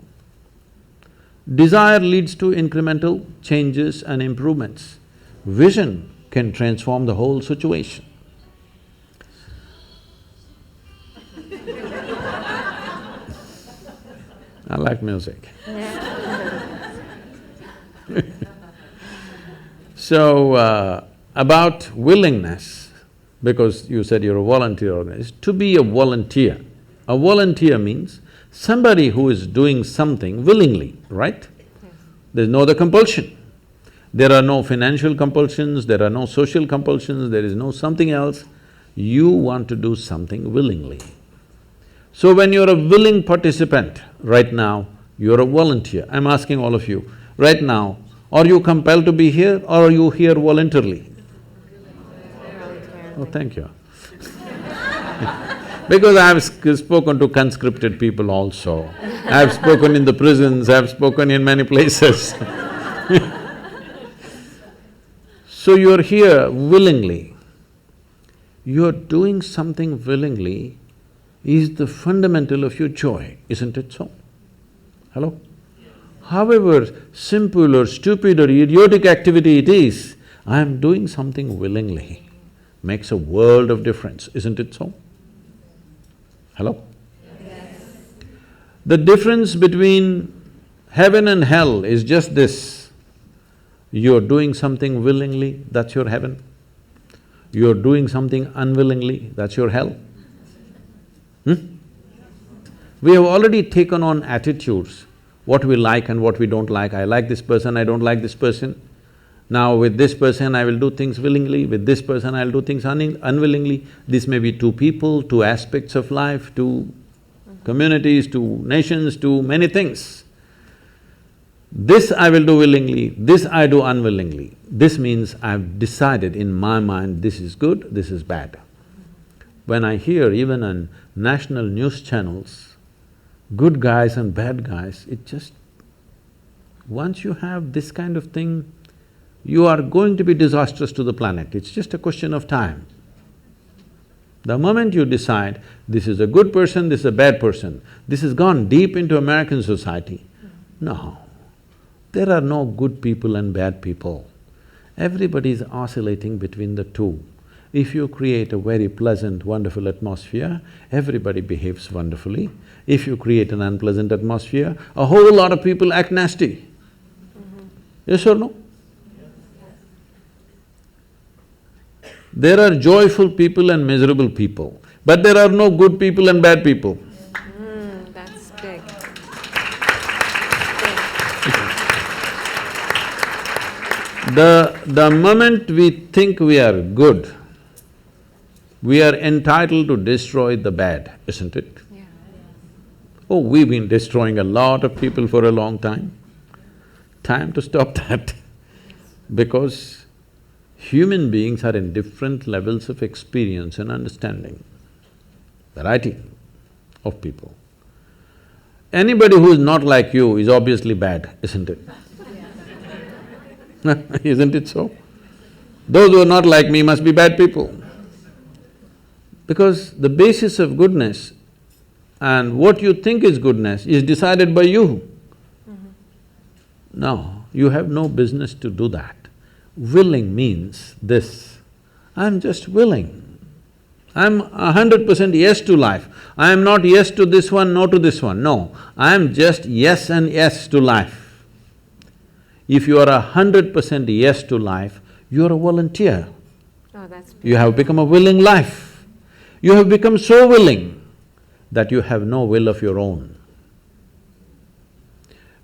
Desire leads to incremental changes and improvements. Vision can transform the whole situation. I like music. So, about willingness, because you said you're a volunteer organization, to be a volunteer. A volunteer means somebody who is doing something willingly, right? Yes. There's no other compulsion. There are no financial compulsions, there are no social compulsions, there is no something else. You want to do something willingly. So when you're a willing participant, right now, you're a volunteer. I'm asking all of you, right now, are you compelled to be here or are you here voluntarily? Oh, thank you. Because I've spoken to conscripted people also. I've spoken in the prisons, I've spoken in many places. So you're here willingly. You're doing something willingly is the fundamental of your joy, isn't it so? Hello? However simple or stupid or idiotic activity it is, I am doing something willingly, makes a world of difference, isn't it so? Hello? Yes. The difference between heaven and hell is just this: you're doing something willingly, that's your heaven. You're doing something unwillingly, that's your hell. We have already taken on attitudes, what we like and what we don't like. I like this person, I don't like this person. Now with this person I will do things willingly, with this person I'll do things unwillingly. This may be two people, two aspects of life, two communities, two nations, two many things. This I will do willingly, this I do unwillingly. This means I've decided in my mind, this is good, this is bad. When I hear even on national news channels, good guys and bad guys, it just… once you have this kind of thing, you are going to be disastrous to the planet, it's just a question of time. The moment you decide, this is a good person, this is a bad person, this has gone deep into American society. No, there are no good people and bad people. Everybody is oscillating between the two. If you create a very pleasant, wonderful atmosphere, everybody behaves wonderfully. If you create an unpleasant atmosphere, a whole lot of people act nasty. Yes or no? There are joyful people and miserable people, but there are no good people and bad people. That's big. The moment we think we are good, we are entitled to destroy the bad, isn't it? Yeah. Oh, we've been destroying a lot of people for a long time. Time to stop that. Because human beings are in different levels of experience and understanding, variety of people. Anybody who is not like you is obviously bad, isn't it? Isn't it so? Those who are not like me must be bad people. Because the basis of goodness and what you think is goodness is decided by you. No, you have no business to do that. Willing means this, I'm just willing. I'm 100% yes to life. I am not yes to this one, no to this one, no. I am just yes and yes to life. If you are 100% yes to life, you are a volunteer. Oh, that's beautiful. You have become a willing life. You have become so willing that you have no will of your own.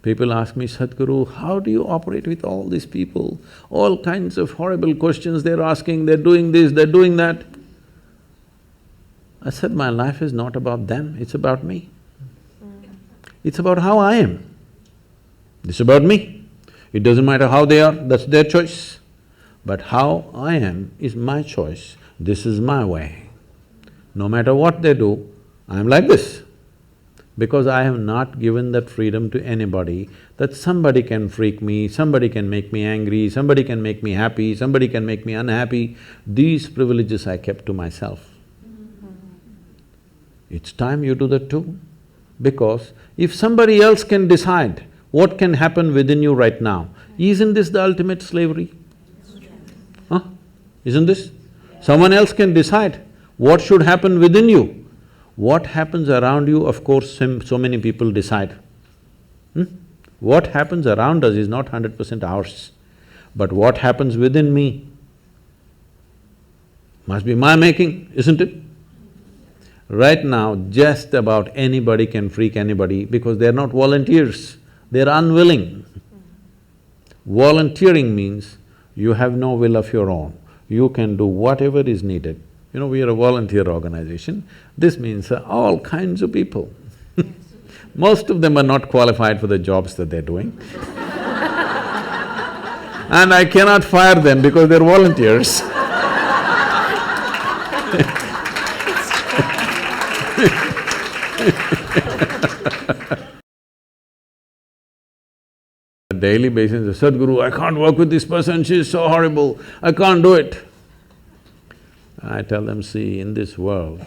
People ask me, Sadhguru, how do you operate with all these people? All kinds of horrible questions they're asking, they're doing this, they're doing that. I said, my life is not about them, it's about me. It's about how I am. It's about me. It doesn't matter how they are, that's their choice. But how I am is my choice, this is my way. No matter what they do, I'm like this. Because I have not given that freedom to anybody, that somebody can freak me, somebody can make me angry, somebody can make me happy, somebody can make me unhappy. These privileges I kept to myself. It's time you do that too. Because if somebody else can decide what can happen within you right now, isn't this the ultimate slavery? Huh? Isn't this? Someone else can decide what should happen within you. What happens around you, of course, so many people decide. What happens around us is not 100% ours. But what happens within me must be my making, isn't it? Right now, just about anybody can freak anybody because they're not volunteers, they're unwilling. Volunteering means you have no will of your own, you can do whatever is needed. You know, we are a volunteer organization, this means all kinds of people. Most of them are not qualified for the jobs that they're doing. And I cannot fire them because they're volunteers. On a daily basis, Sadhguru, I can't work with this person, she's so horrible, I can't do it. I tell them, see, in this world,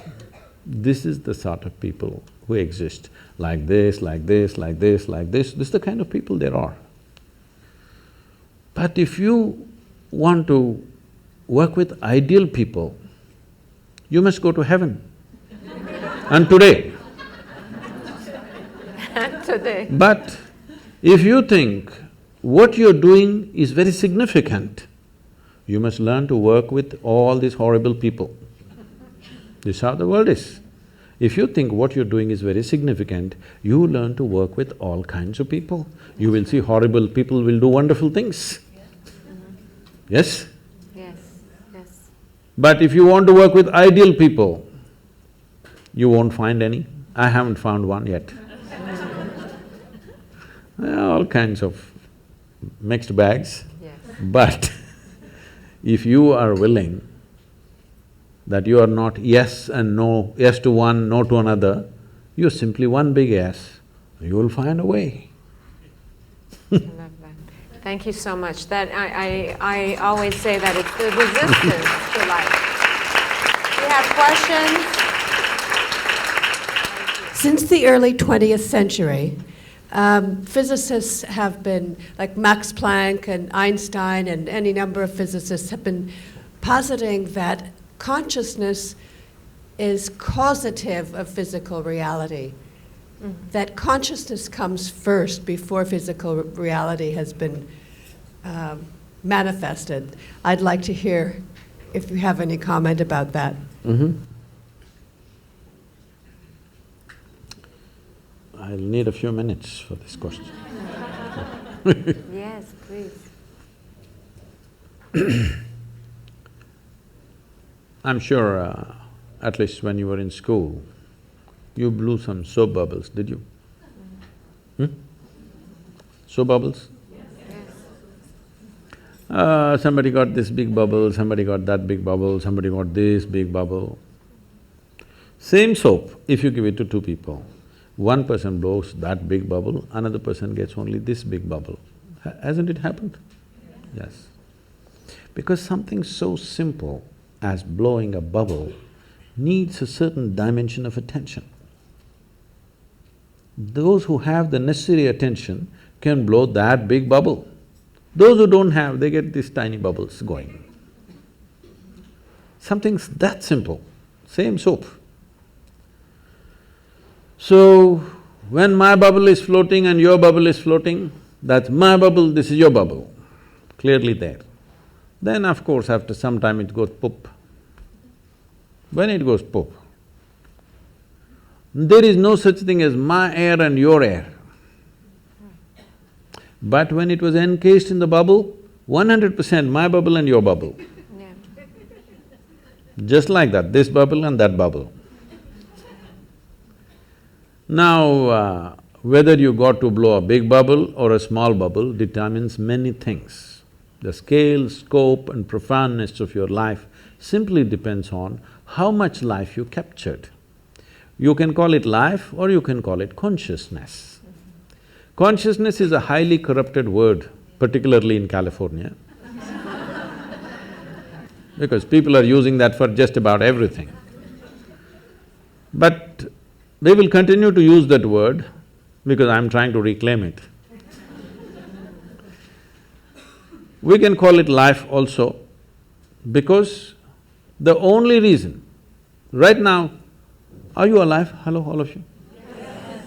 this is the sort of people who exist, like this, like this, like this, like this is the kind of people there are. But if you want to work with ideal people, you must go to heaven. And today. Today. But if you think what you're doing is very significant, you must learn to work with all these horrible people. This is how the world is. If you think what you're doing is very significant, you learn to work with all kinds of people. You will see horrible people will do wonderful things. Yes? Yes, yes. But if you want to work with ideal people, you won't find any. I haven't found one yet. All kinds of mixed bags. Yes. But if you are willing that you are not yes and no, yes to one, no to another, you're simply one big yes, you will find a way. I love that. Thank you so much. That I always say that it's the resistance to life. You have questions? Since the early 20th century, physicists have been, like Max Planck and Einstein and any number of physicists have been positing that consciousness is causative of physical reality. That consciousness comes first before physical reality has been manifested. I'd like to hear if you have any comment about that. I'll need a few minutes for this question. Yes, please. I'm sure at least when you were in school, you blew some soap bubbles, did you? Soap bubbles? Yes. Somebody got this big bubble, somebody got that big bubble, somebody got this big bubble. Same soap, if you give it to two people, one person blows that big bubble, another person gets only this big bubble. Hasn't it happened? Yes. Because something so simple as blowing a bubble needs a certain dimension of attention. Those who have the necessary attention can blow that big bubble. Those who don't have, they get these tiny bubbles going. Something's that simple, same soap. So, when my bubble is floating and your bubble is floating, that's my bubble, this is your bubble, clearly there. Then of course, after some time it goes poop. When it goes poop, there is no such thing as my air and your air. But when it was encased in the bubble, 100% my bubble and your bubble. Yeah. Just like that, this bubble and that bubble. Now, whether you got to blow a big bubble or a small bubble determines many things. The scale, scope and profoundness of your life simply depends on how much life you captured. You can call it life or you can call it consciousness. Consciousness is a highly corrupted word, particularly in California, because people are using that for just about everything. But they will continue to use that word because I'm trying to reclaim it. We can call it life also because the only reason… Right now, are you alive? Hello, all of you? Yes.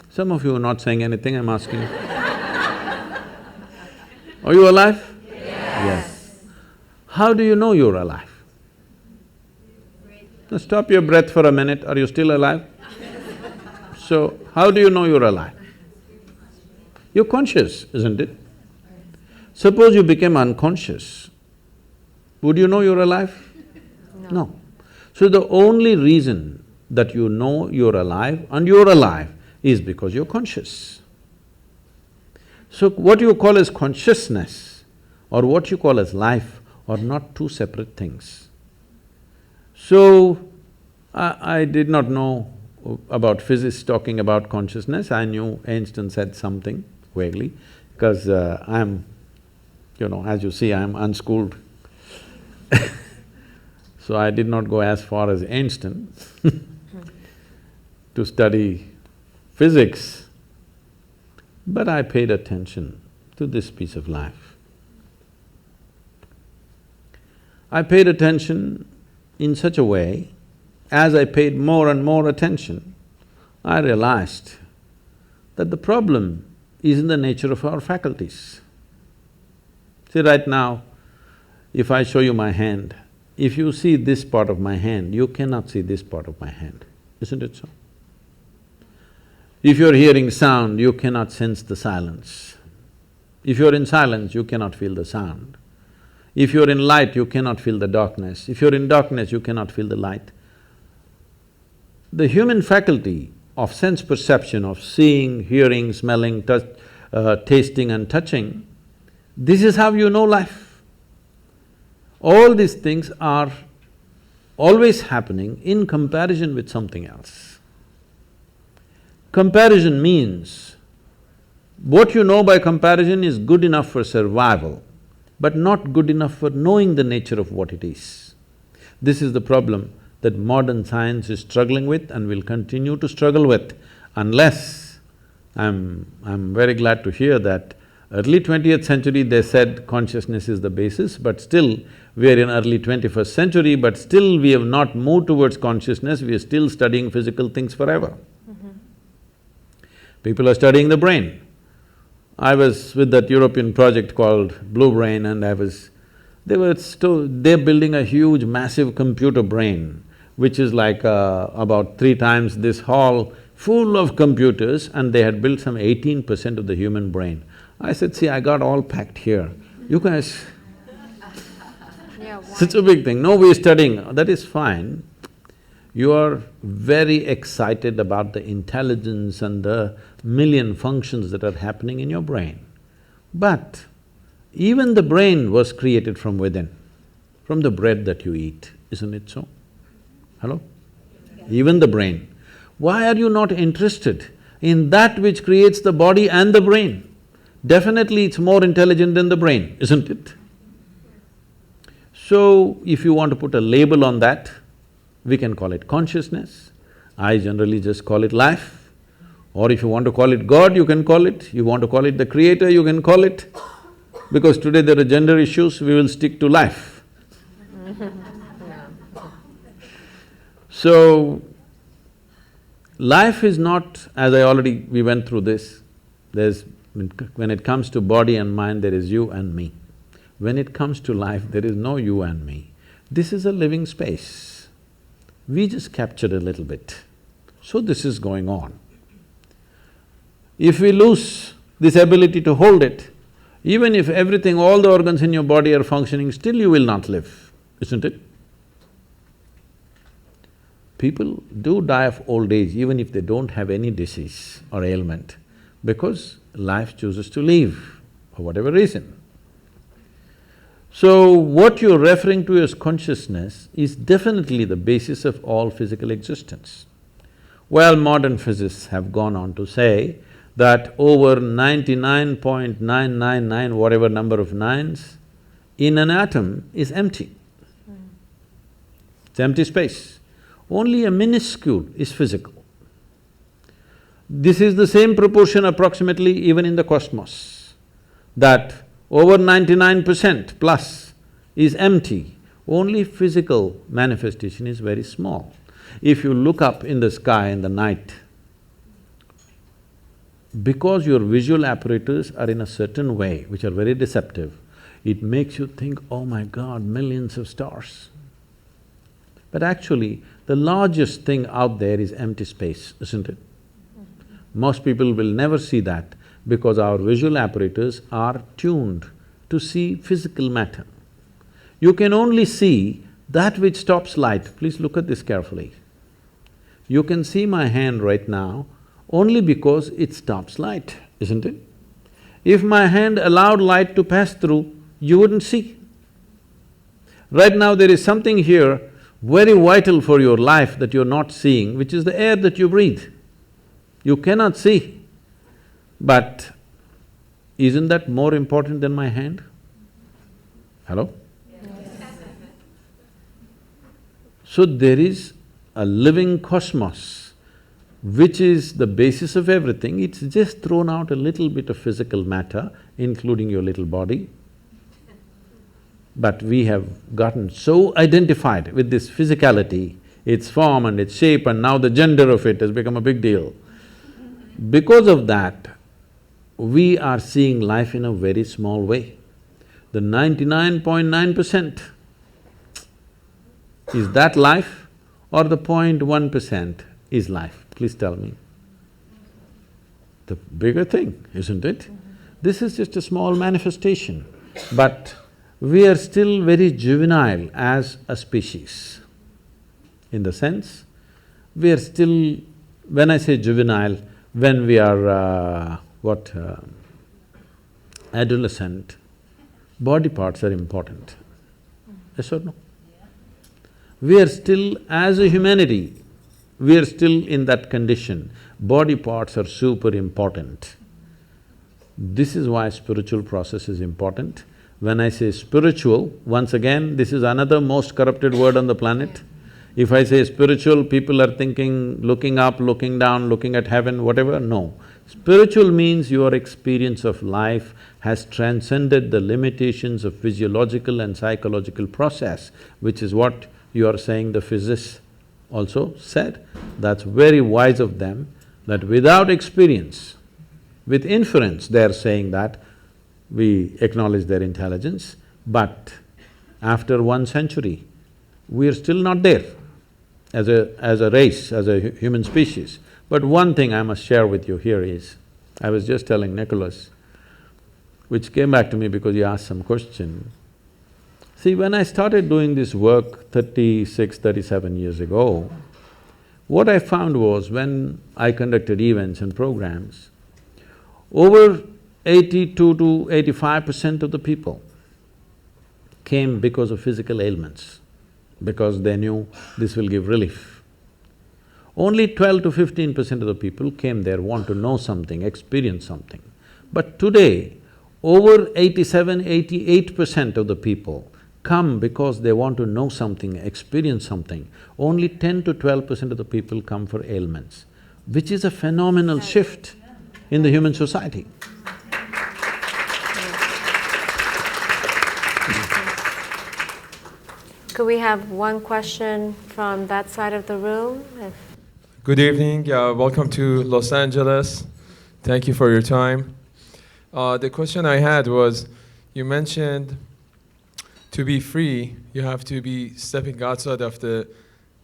Some of you are not saying anything, I'm asking you. Are you alive? Yes. How do you know you're alive? Now stop your breath for a minute, are you still alive? So, how do you know you're alive? You're conscious, isn't it? Suppose you became unconscious, would you know you're alive? No. So the only reason that you know you're alive and you're alive is because you're conscious. So what you call as consciousness or what you call as life are not two separate things. So, I did not know about physics talking about consciousness, I knew Einstein said something vaguely, because I'm, as you see, I'm unschooled. So I did not go as far as Einstein to study physics, but I paid attention to this piece of life. I paid attention in such a way, as I paid more and more attention, I realized that the problem is in the nature of our faculties. See, right now, if I show you my hand, if you see this part of my hand, you cannot see this part of my hand, isn't it so? If you're hearing sound, you cannot sense the silence. If you're in silence, you cannot feel the sound. If you're in light, you cannot feel the darkness. If you're in darkness, you cannot feel the light. The human faculty of sense perception, of seeing, hearing, smelling, tasting and touching, this is how you know life. All these things are always happening in comparison with something else. Comparison means, what you know by comparison is good enough for survival, but not good enough for knowing the nature of what it is. This is the problem that modern science is struggling with and will continue to struggle with, unless… I'm very glad to hear that early 20th century they said consciousness is the basis, but still we are in early 21st century, but still we have not moved towards consciousness, we are still studying physical things forever. People are studying the brain. I was with that European project called Blue Brain, and they're building a huge massive computer brain, which is like about 3 times this hall, full of computers, and they had built some 18% of the human brain. I said, see, I got all packed here, you guys… Yeah, why? Such a big thing, no, we're studying, that is fine. You are very excited about the intelligence and the million functions that are happening in your brain. But even the brain was created from within, from the bread that you eat, isn't it so? Hello? Even the brain. Why are you not interested in that which creates the body and the brain? Definitely it's more intelligent than the brain, isn't it? So, if you want to put a label on that, we can call it consciousness. I generally just call it life. Or if you want to call it God, you can call it. You want to call it the creator, you can call it. Because today there are gender issues, we will stick to life. So, life is not… as we went through this, when it comes to body and mind, there is you and me. When it comes to life, there is no you and me. This is a living space. We just captured a little bit. So this is going on. If we lose this ability to hold it, even if everything, all the organs in your body are functioning, still you will not live, isn't it? People do die of old age even if they don't have any disease or ailment, because life chooses to leave for whatever reason. So, what you're referring to as consciousness is definitely the basis of all physical existence. Well, modern physicists have gone on to say that over 99.999 whatever number of nines in an atom is empty. It's empty space. Only a minuscule is physical. This is the same proportion approximately even in the cosmos, that over 99% plus is empty, only physical manifestation is very small. If you look up in the sky in the night, because your visual apparatus are in a certain way, which are very deceptive, it makes you think, oh my God, millions of stars. But actually, the largest thing out there is empty space, isn't it? Most people will never see that because our visual apparatus are tuned to see physical matter. You can only see that which stops light. Please look at this carefully. You can see my hand right now only because it stops light, isn't it? If my hand allowed light to pass through, you wouldn't see. Right now there is something here very vital for your life that you're not seeing, which is the air that you breathe. You cannot see. But isn't that more important than my hand? Hello? So there is a living cosmos which is the basis of everything. It's just thrown out a little bit of physical matter, including your little body. But we have gotten so identified with this physicality, its form and its shape, and now the gender of it has become a big deal. Because of that, we are seeing life in a very small way. The 99.9%, is that life or the 0.1% is life? Please tell me. The bigger thing, isn't it? This is just a small manifestation, but we are still very juvenile as a species. In the sense, we are still… when I say juvenile, when we are adolescent, body parts are important. Yes or no? We are still, as a humanity, we are still in that condition. Body parts are super important. This is why spiritual process is important. When I say spiritual, once again, this is another most corrupted word on the planet. If I say spiritual, people are thinking looking up, looking down, looking at heaven, whatever, no. Spiritual means your experience of life has transcended the limitations of physiological and psychological process, which is what you are saying the physicists also said. That's very wise of them, that without experience, with inference, they are saying that we acknowledge their intelligence, but after 1 century, we are still not there as a race, as a human species. But one thing I must share with you here is, I was just telling Nicholas, which came back to me because he asked some question. See, when I started doing this work 36, 37 years ago, what I found was when I conducted events and programs, over 82 to 85% of the people came because of physical ailments, because they knew this will give relief. Only 12 to 15% of the people came there, want to know something, experience something. But today, over 87, 88% of the people come because they want to know something, experience something. Only 10 to 12% of the people come for ailments, which is a phenomenal shift in the human society. Could we have one question from that side of the room? Good evening, welcome to Los Angeles. Thank you for your time. The question I had was, you mentioned to be free, you have to be stepping outside of the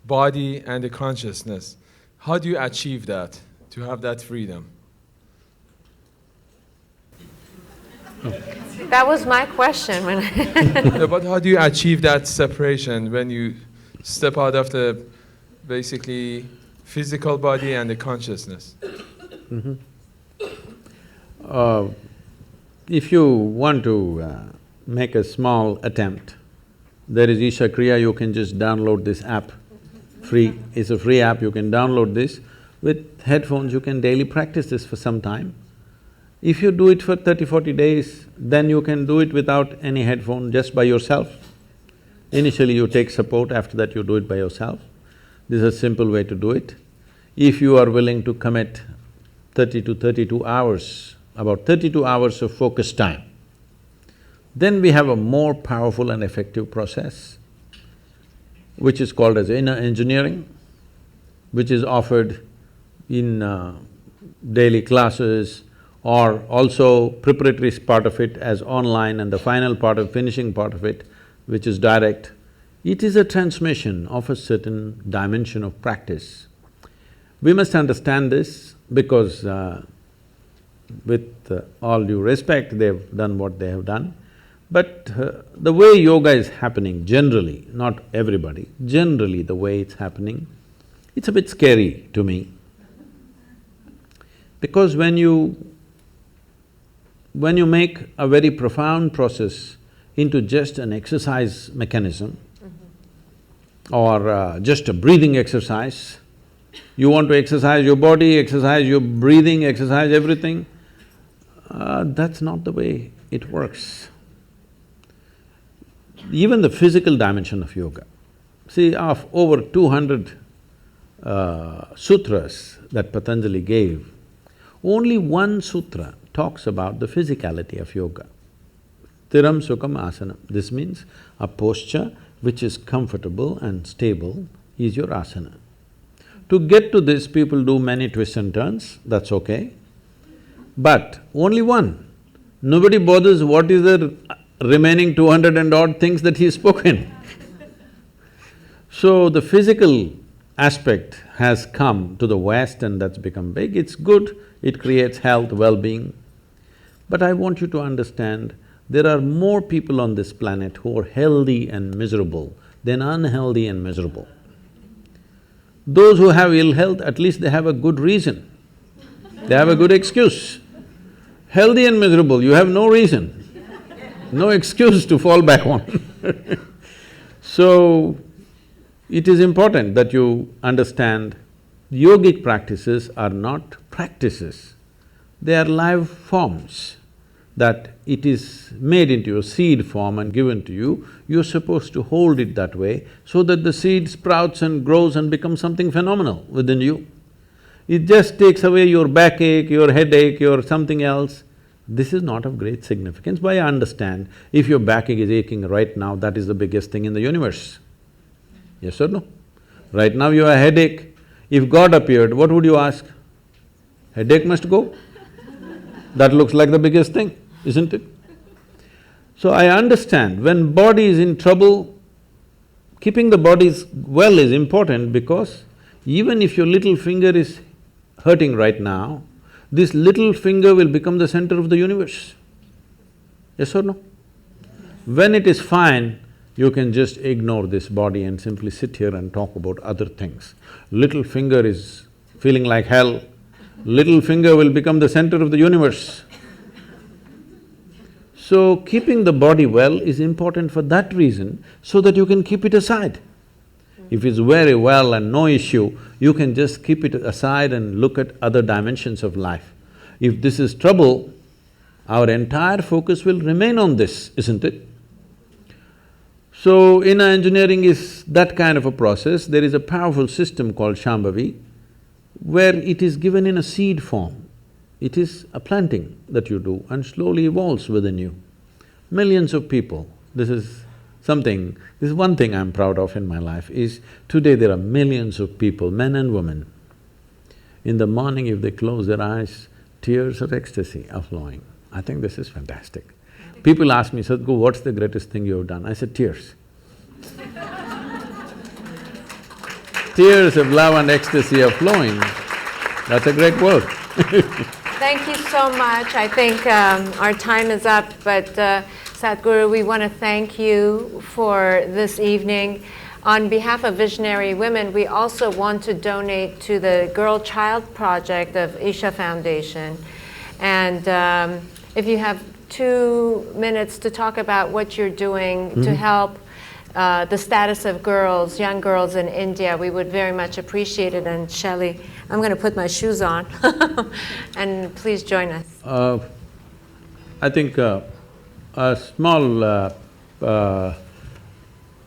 body and the consciousness. How do you achieve that, to have that freedom? That was my question when No, but how do you achieve that separation when you step out of the basically physical body and the consciousness? If you want to make a small attempt, there is Isha Kriya, you can just download this app, free, it's a free app, you can download this. With headphones, you can daily practice this for some time. If you do it for 30-40 days, then you can do it without any headphone, just by yourself. Initially you take support, after that you do it by yourself. This is a simple way to do it. If you are willing to commit 30 to 32 hours, about 32 hours of focus time, then we have a more powerful and effective process, which is called as inner engineering, which is offered in daily classes, or also preparatory part of it as online, and the final part of finishing part of it, which is direct. It is a transmission of a certain dimension of practice. We must understand this because with all due respect, they've done what they have done. But the way yoga is happening generally, not everybody, generally the way it's happening, it's a bit scary to me. Because when you make a very profound process into just an exercise mechanism, or just a breathing exercise. You want to exercise your body, exercise your breathing, exercise everything. That's not the way it works. Even the physical dimension of yoga. See, of over 200 sutras that Patanjali gave, only one sutra talks about the physicality of yoga. Thiram Sukham Asanam. This means a posture which is comfortable and stable is your asana. To get to this, people do many twists and turns, that's okay. But only one. Nobody bothers what is the remaining 200 and odd things that he's spoken. So the physical aspect has come to the West and that's become big. It's good, it creates health, well-being. But I want you to understand, there are more people on this planet who are healthy and miserable than unhealthy and miserable. Those who have ill health, at least they have a good reason, they have a good excuse. Healthy and miserable, you have no reason, no excuse to fall back on. So, it is important that you understand yogic practices are not practices, they are live forms, that it is made into a seed form and given to you, you're supposed to hold it that way so that the seed sprouts and grows and becomes something phenomenal within you. It just takes away your backache, your headache, your something else. This is not of great significance, but I understand if your backache is aching right now, that is the biggest thing in the universe. Yes or no? Right now you have a headache. If God appeared, what would you ask? Headache must go? That looks like the biggest thing, isn't it? So I understand, when body is in trouble, keeping the body well is important because even if your little finger is hurting right now, this little finger will become the center of the universe. Yes or no? When it is fine, you can just ignore this body and simply sit here and talk about other things. Little finger is feeling like hell, little finger will become the center of the universe. So, keeping the body well is important for that reason, so that you can keep it aside. If it's very well and no issue, you can just keep it aside and look at other dimensions of life. If this is trouble, our entire focus will remain on this, isn't it? So, inner engineering is that kind of a process. There is a powerful system called Shambhavi, where it is given in a seed form. It is a planting that you do and slowly evolves within you. Millions of people, this is one thing I'm proud of in my life is, today there are millions of people, men and women. In the morning if they close their eyes, tears of ecstasy are flowing. I think this is fantastic. People ask me, Sadhguru, what's the greatest thing you've done? I said, tears. Tears of love and ecstasy are flowing, that's a great word. Thank you so much. I think our time is up, but Sadhguru, we want to thank you for this evening. On behalf of Visionary Women, we also want to donate to the Girl Child Project of Isha Foundation. And if you have 2 minutes to talk about what you're doing to help the status of girls, young girls in India, we would very much appreciate it. And Shelley, I'm going to put my shoes on and please join us. I think a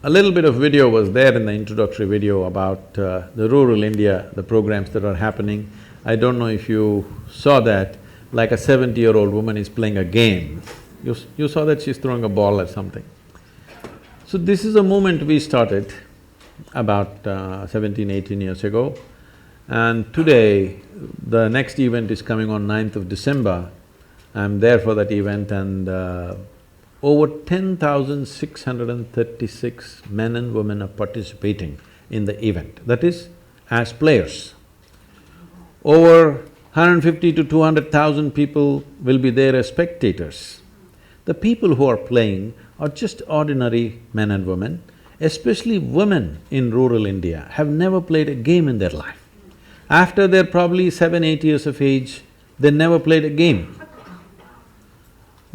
little bit of video was there in the introductory video about the rural India, the programs that are happening. I don't know if you saw that, like a 70-year-old woman is playing a game. You saw that she's throwing a ball or something. So this is a movement we started about 17, 18 years ago. And today, the next event is coming on 9th of December. I'm there for that event and over 10,636 men and women are participating in the event, that is, as players. Over 150 to 200,000 people will be there as spectators. The people who are playing are just ordinary men and women, especially women in rural India have never played a game in their life. After they're probably 7, 8 years of age, they never played a game.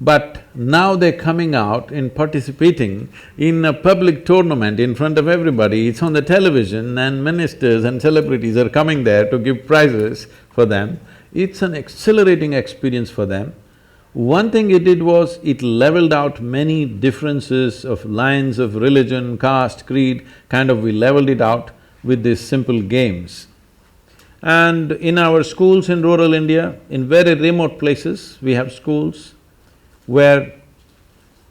But now they're coming out and participating in a public tournament in front of everybody, it's on the television and ministers and celebrities are coming there to give prizes for them. It's an accelerating experience for them. One thing it did was, it leveled out many differences of lines of religion, caste, creed, we leveled it out with these simple games. And in our schools in rural India, in very remote places, we have schools where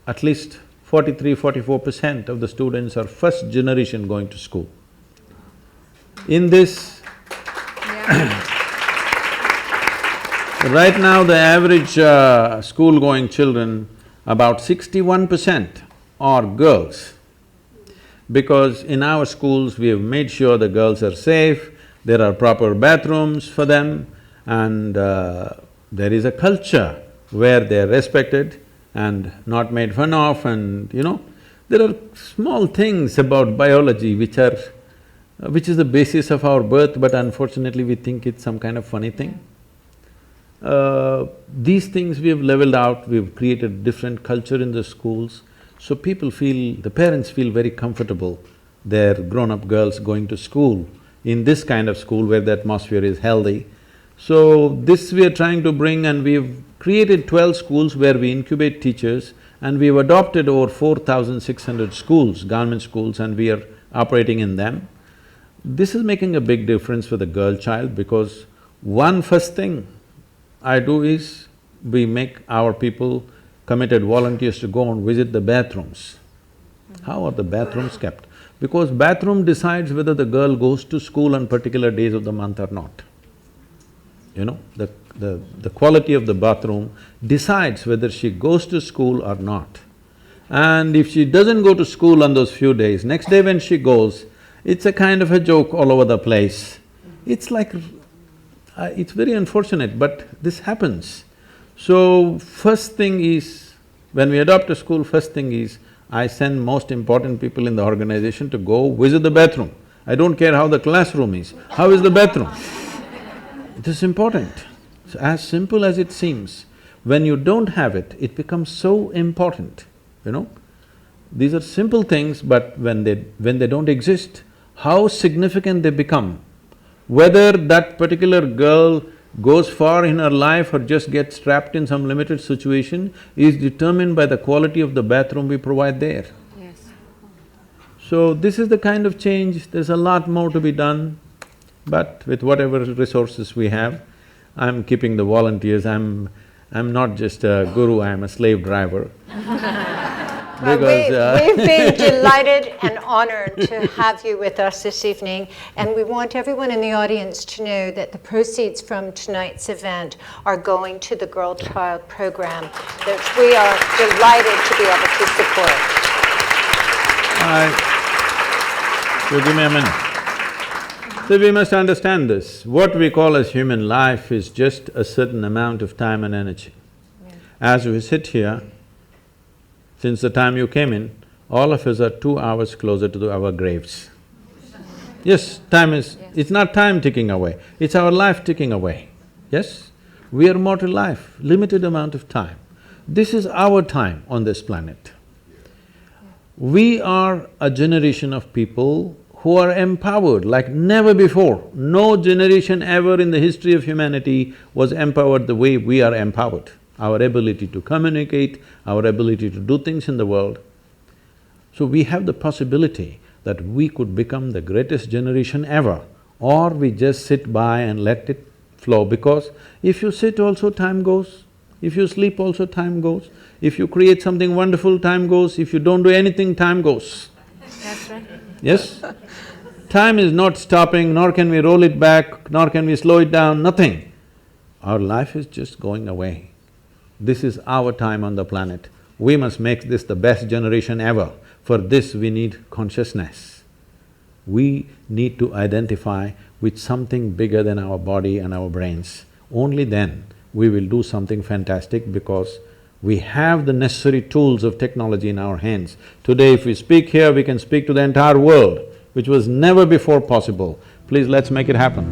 at least 43–44% of the students are first generation going to school. In this, right now the average school-going children, about 61% are girls. Because in our schools, we have made sure the girls are safe, there are proper bathrooms for them, and there is a culture where they are respected and not made fun of, and there are small things about biology which is the basis of our birth, but unfortunately we think it's some kind of funny thing. These things we have leveled out, we've created different culture in the schools, so the parents feel very comfortable, their grown-up girls going to school, in this kind of school where the atmosphere is healthy. So this we are trying to bring, and we've created 12 schools where we incubate teachers, and we've adopted over 4,600 schools, government schools, and we are operating in them. This is making a big difference for the girl child, because first thing I do is, we make our people, committed volunteers, to go and visit the bathrooms. How are the bathrooms kept? Because bathroom decides whether the girl goes to school on particular days of the month or not. The quality of the bathroom decides whether she goes to school or not. And if she doesn't go to school on those few days, next day when she goes, it's a kind of a joke all over the place. It's like… it's very unfortunate, but this happens. So, first thing is, when we adopt a school, first thing is, I send most important people in the organization to go visit the bathroom. I don't care how the classroom is, how is the bathroom? It is important. So as simple as it seems, when you don't have it, it becomes so important, These are simple things, but when they don't exist, how significant they become. Whether that particular girl goes far in her life or just gets trapped in some limited situation is determined by the quality of the bathroom we provide there. Yes. So this is the kind of change, there's a lot more to be done, but with whatever resources we have, I'm keeping the volunteers, I'm not just a guru, I'm a slave driver. We've been delighted and honored to have you with us this evening, and we want everyone in the audience to know that the proceeds from tonight's event are going to the Girl Child program that we are delighted to be able to support. So give me a minute. So we must understand this, what we call as human life is just a certain amount of time and energy. Yeah. As we sit here, since the time you came in, all of us are 2 hours closer to our graves. Yes, time is… it's not time ticking away, it's our life ticking away, yes? We are mortal life, limited amount of time. This is our time on this planet. We are a generation of people who are empowered like never before. No generation ever in the history of humanity was empowered the way we are empowered. Our ability to communicate, our ability to do things in the world. So we have the possibility that we could become the greatest generation ever, or we just sit by and let it flow, because if you sit also, time goes. If you sleep also, time goes. If you create something wonderful, time goes. If you don't do anything, time goes. That's right. Yes? Time is not stopping, nor can we roll it back, nor can we slow it down, nothing. Our life is just going away. This is our time on the planet. We must make this the best generation ever. For this we need consciousness. We need to identify with something bigger than our body and our brains. Only then we will do something fantastic, because we have the necessary tools of technology in our hands. Today if we speak here, we can speak to the entire world, which was never before possible. Please, let's make it happen.